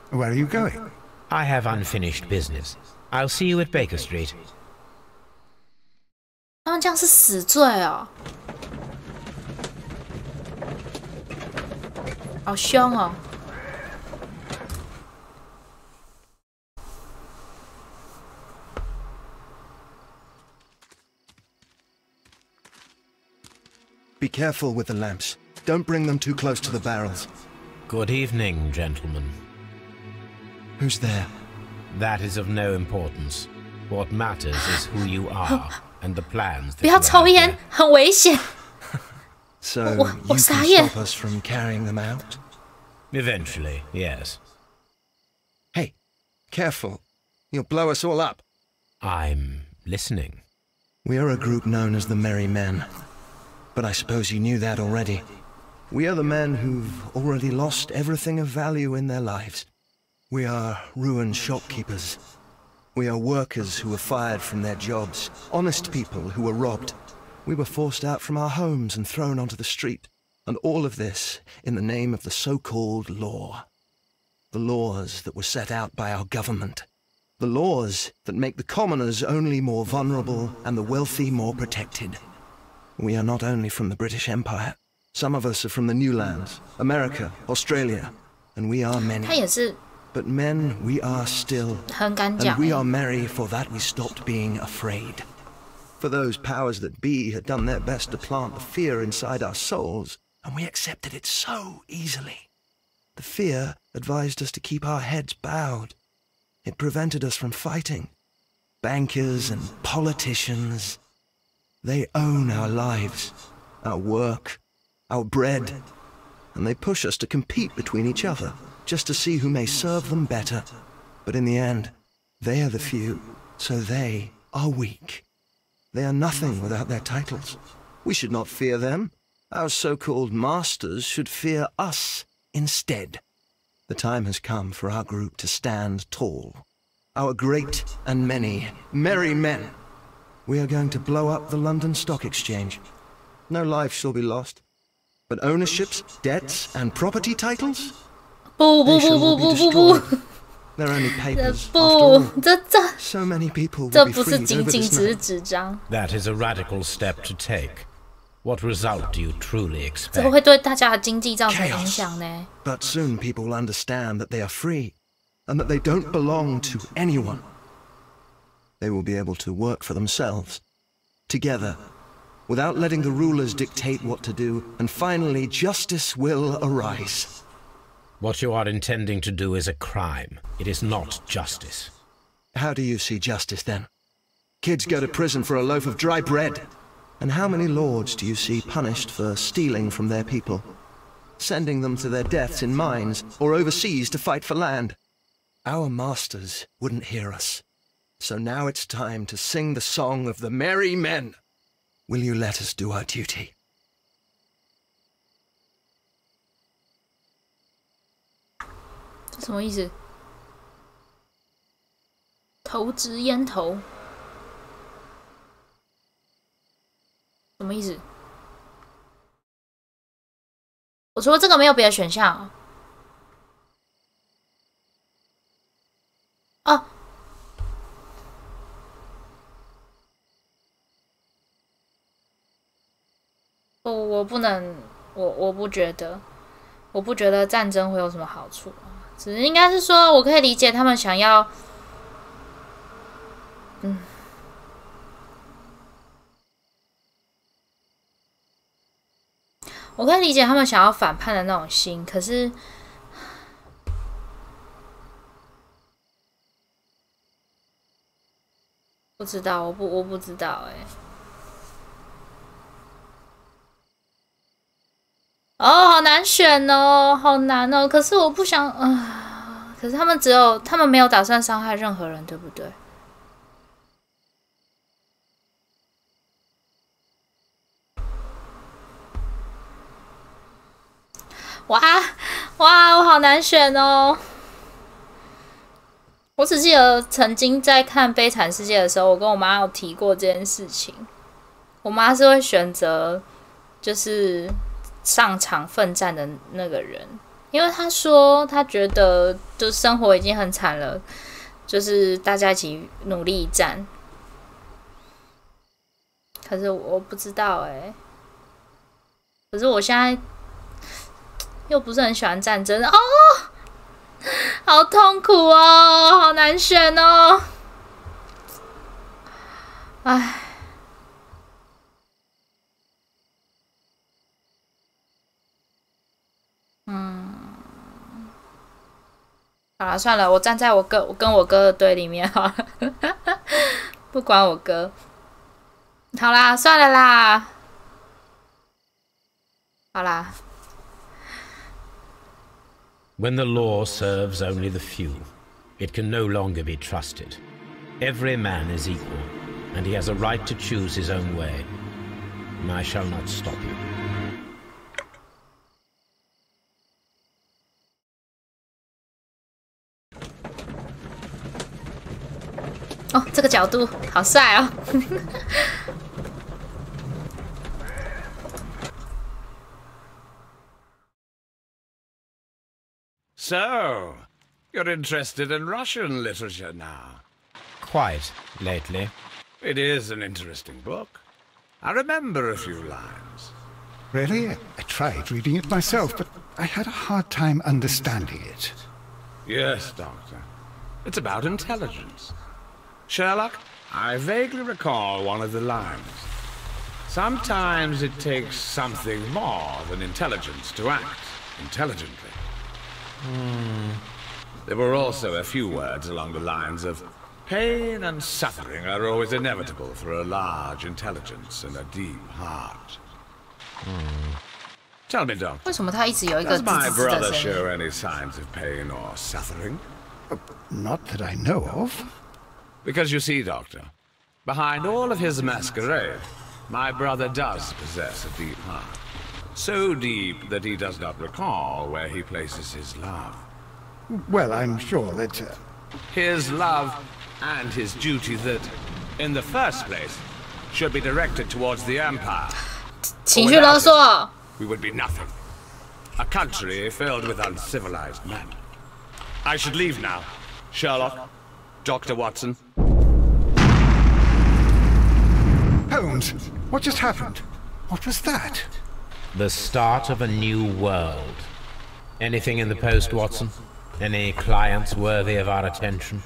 Where are you going? I have unfinished business. I'll see you at Baker Street. 他们这样是死罪哦，好凶哦！ careful with the lamps. Don't bring them too close to the barrels. Good evening, gentlemen. Who's there? That is of no importance. What matters is who you are and the plans that 不要 you 抽 have 烟， here. 很危险。 So Oh, you can Saya. stop us from carrying them out? Eventually, yes. Hey, careful. You'll blow us all up. I'm listening. We are a group known as the Merry Men. But I suppose you knew that already. We are the men who've already lost everything of value in their lives. We are ruined shopkeepers. We are workers who were fired from their jobs. Honest people who were robbed. We were forced out from our homes and thrown onto the street. And all of this in the name of the so-called law. The laws that were set out by our government. The laws that make the commoners only more vulnerable and the wealthy more protected. We are not only from the British Empire. Some of us are from the New Lands, America, Australia, and we are many. 他也是 But men, we are still. 很敢 And 讲 we are merry, for that we stopped being afraid. For those powers that be had done their best to plant the fear inside our souls, and we accepted it so easily. The fear advised us to keep our heads bowed. It prevented us from fighting. Bankers and politicians, they own our lives, our work, our bread, and they push us to compete between each other, just to see who may serve them better. But in the end, they are the few, so they are weak. They are nothing without their titles. We should not fear them. Our so-called masters should fear us instead. The time has come for our group to stand tall. Our great and many merry men. We are going to blow up the London Stock Exchange. No life shall be lost. But ownerships, debts, and property titles? 不 They 不 shall 不 all 不 be 不不 destroyed. They're only papers, after 不 all. 这 So many people 这 will be 不是 freed 仅 over 仅 this 只是 night. 纸张， That is a radical step to take. What result do you truly 这个会 expect? 对大家的经济造成 Chaos. 影响呢。 But soon people will understand that they are free, and that they don't belong to anyone. They will be able to work for themselves, together, without letting the rulers dictate what to do, and finally justice will arise. What you are intending to do is a crime. It is not justice. How do you see justice then? Kids go to prison for a loaf of dry bread. And how many lords do you see punished for stealing from their people? Sending them to their deaths in mines or overseas to fight for land? Our masters wouldn't hear us. So now it's time to sing the song of the merry men. Will you let us do our duty? 这什么意思？投掷烟头，什么意思？我除了这个没有别的选项哦。我不能，我不觉得，我不觉得战争会有什么好处，只是应该是说，我可以理解他们想要，我可以理解他们想要反叛的那种心，可是，不知道，我不知道，哦，好难选哦，好难哦。可是我不想，可是他们没有打算伤害任何人，对不对？哇，我好难选哦。我只记得曾经在看《悲惨世界》的时候，我跟我妈有提过这件事情。我妈是会选择，就是上场奋战的那个人，因为她说她觉得就生活已经很惨了，就是大家一起努力一战。可是我不知道可是我现在又不是很喜欢战争哦，好痛苦哦，好难选哦，唉。好了，算了，我站在我跟我哥的对立面好了，不管我哥。好啦，算了啦，好啦。When the law serves only the few, it can no longer be trusted. Every man is equal, and he has a right to choose his own way. I shall not stop you. 哦，这个角度好帅哦！So, you're interested in Russian literature now? Quite lately. It is an interesting book. I remember a few lines. Really? I tried reading it myself, but I had a hard time understanding it. Yes, Doctor. It's about intelligence. Sherlock, I vaguely recall one of the lines. Sometimes it takes something more than intelligence to act intelligently. There were also a few words along the lines of pain and suffering are always inevitable for a large intelligence and a deep heart. Tell me, Doctor, 为什么他一直有一个 does 滋 my 滋滋的 brother 声音？ show any signs of pain or suffering? Not that I know of. Because you see, Doctor, behind all of his masquerade, my brother does possess a deep heart. So deep that he does not recall where he places his love. Well, I'm sure that... His love and his duty that, in the first place, should be directed towards the Empire. 情绪勒索。 We would be nothing. A country filled with uncivilized men. I should leave now. Sherlock, Dr. Watson. Holmes, what just happened? What was that? The start of a new world. Anything in the post, Watson? Any clients worthy of our attention?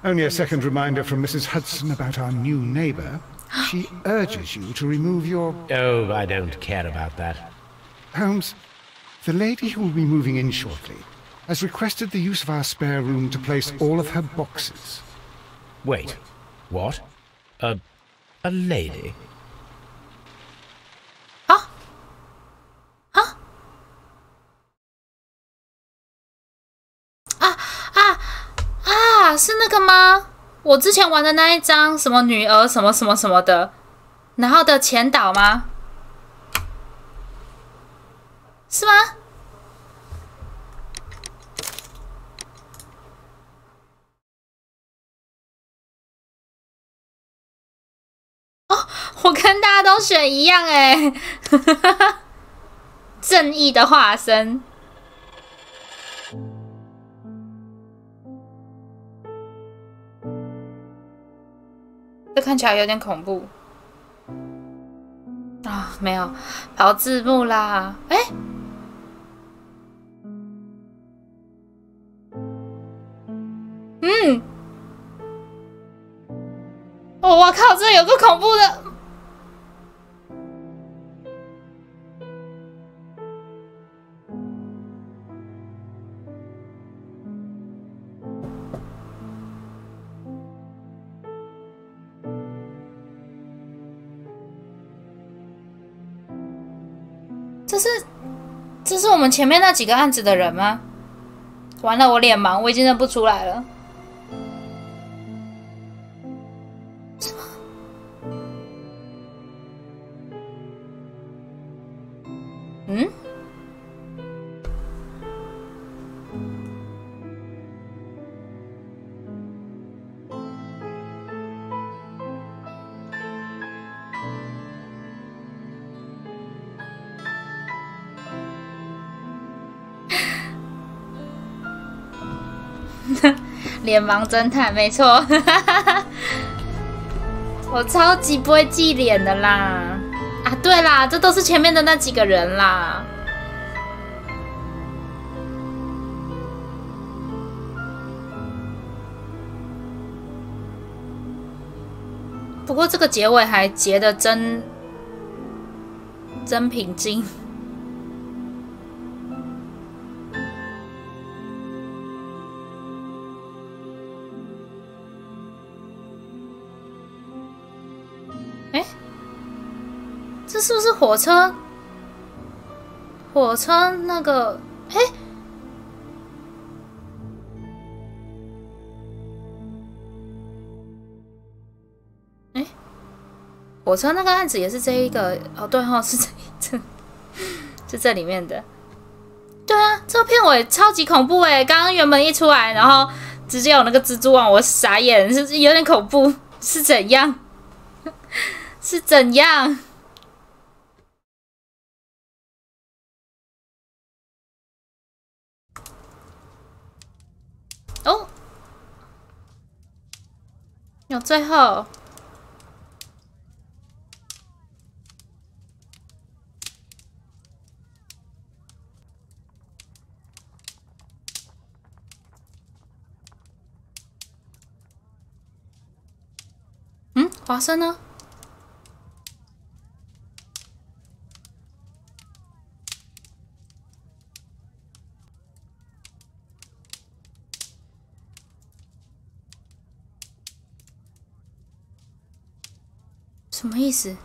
Only a second reminder from Mrs. Hudson about our new neighbor. She urges you to remove your... Oh, I don't care about that. Holmes, the lady who will be moving in shortly has requested the use of our spare room to place all of her boxes. Wait, what? A lady? 啊啊啊啊啊！是那个吗？我之前玩的那一张什么女儿什么什么什么的，然后的前导吗？是吗？哦，我跟大家都选一样哎，正义的化身。这看起来有点恐怖啊！没有，跑字幕啦！哎，哦，我靠，这有个恐怖的！这是我们前面那几个案子的人吗？完了，我脸盲，我已经认不出来了。嗯？脸盲侦探，没错，我超级不会记脸的啦！啊，对啦，这都是前面的那几个人啦。不过这个结尾还结得真平静。这是不是火车？火车那个，火车那个案子也是这一个哦，对哦，是这里面的。对啊，这个片尾超级恐怖哎！刚刚原本一出来，然后直接有那个蜘蛛网，我傻眼，是有点恐怖，是怎样？是怎样？哦，有最后。华生呢？什么意思？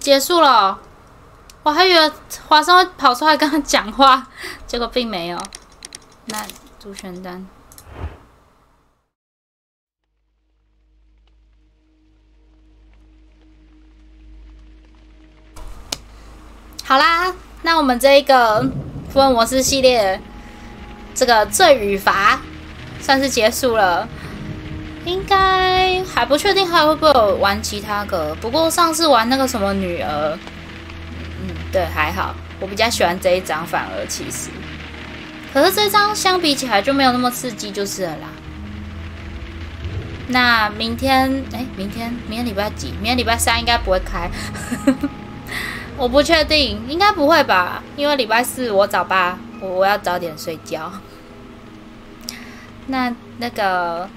结束了，我还以为华生会跑出来跟他讲话，结果并没有。那主选单，好啦，那我们这一个福尔摩斯系列，这个罪与罚算是结束了。应该还不确定还会不会有玩其他个，不过上次玩那个什么女儿，对，还好，我比较喜欢这一张，反而其实，可是这张相比起来就没有那么刺激，就是了啦。那明天明天礼拜几？明天礼拜3应该不会开，我不确定，应该不会吧？因为礼拜4我早8，我要早点睡觉。那个。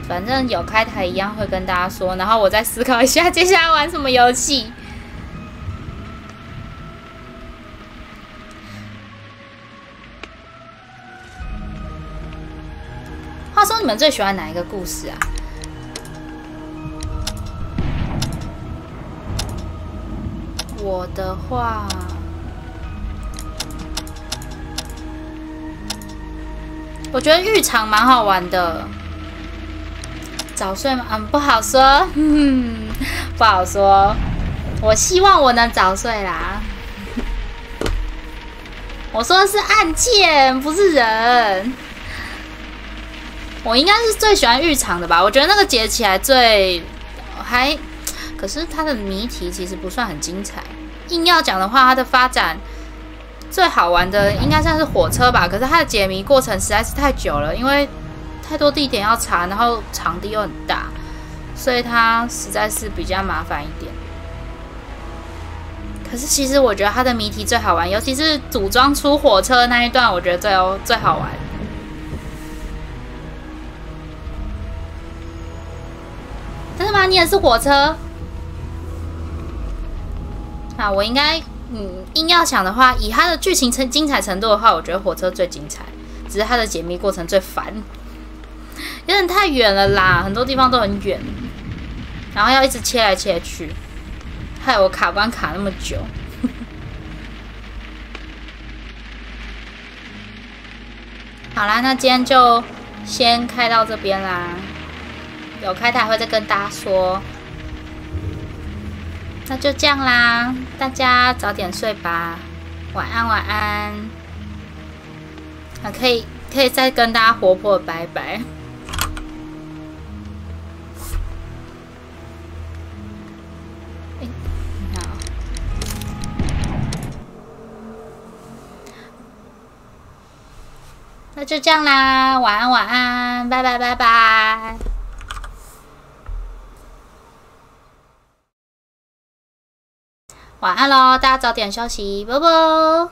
反正有开台一样会跟大家说，然后我再思考一下接下来玩什么游戏。话说你们最喜欢哪一个故事啊？我的话，我觉得浴场蛮好玩的。早睡吗？不好说，不好说。我希望我能早睡啦。我说的是案件，不是人。我应该是最喜欢浴场的吧？我觉得那个解起来可是它的谜题其实不算很精彩。硬要讲的话，它的发展最好玩的应该算是火车吧。可是它的解谜过程实在是太久了，因为太多地点要查，然后场地又很大，所以它实在是比较麻烦一点。可是其实我觉得它的谜题最好玩，尤其是组装出火车那一段，我觉得最好玩。真的吗？你也是火车？啊，我应该硬要想的话，以它的剧情精彩程度的话，我觉得火车最精彩，只是它的解谜过程最烦。有点太远了啦，很多地方都很远，然后要一直切来切去，害我卡关卡那么久。好啦，那今天就先开到这边啦，有开台会再跟大家说。那就这样啦，大家早点睡吧，晚安晚安。可以再跟大家活泼的拜拜。那就这样啦，晚安晚安，拜拜拜拜。晚安咯，大家早点休息，啵啵。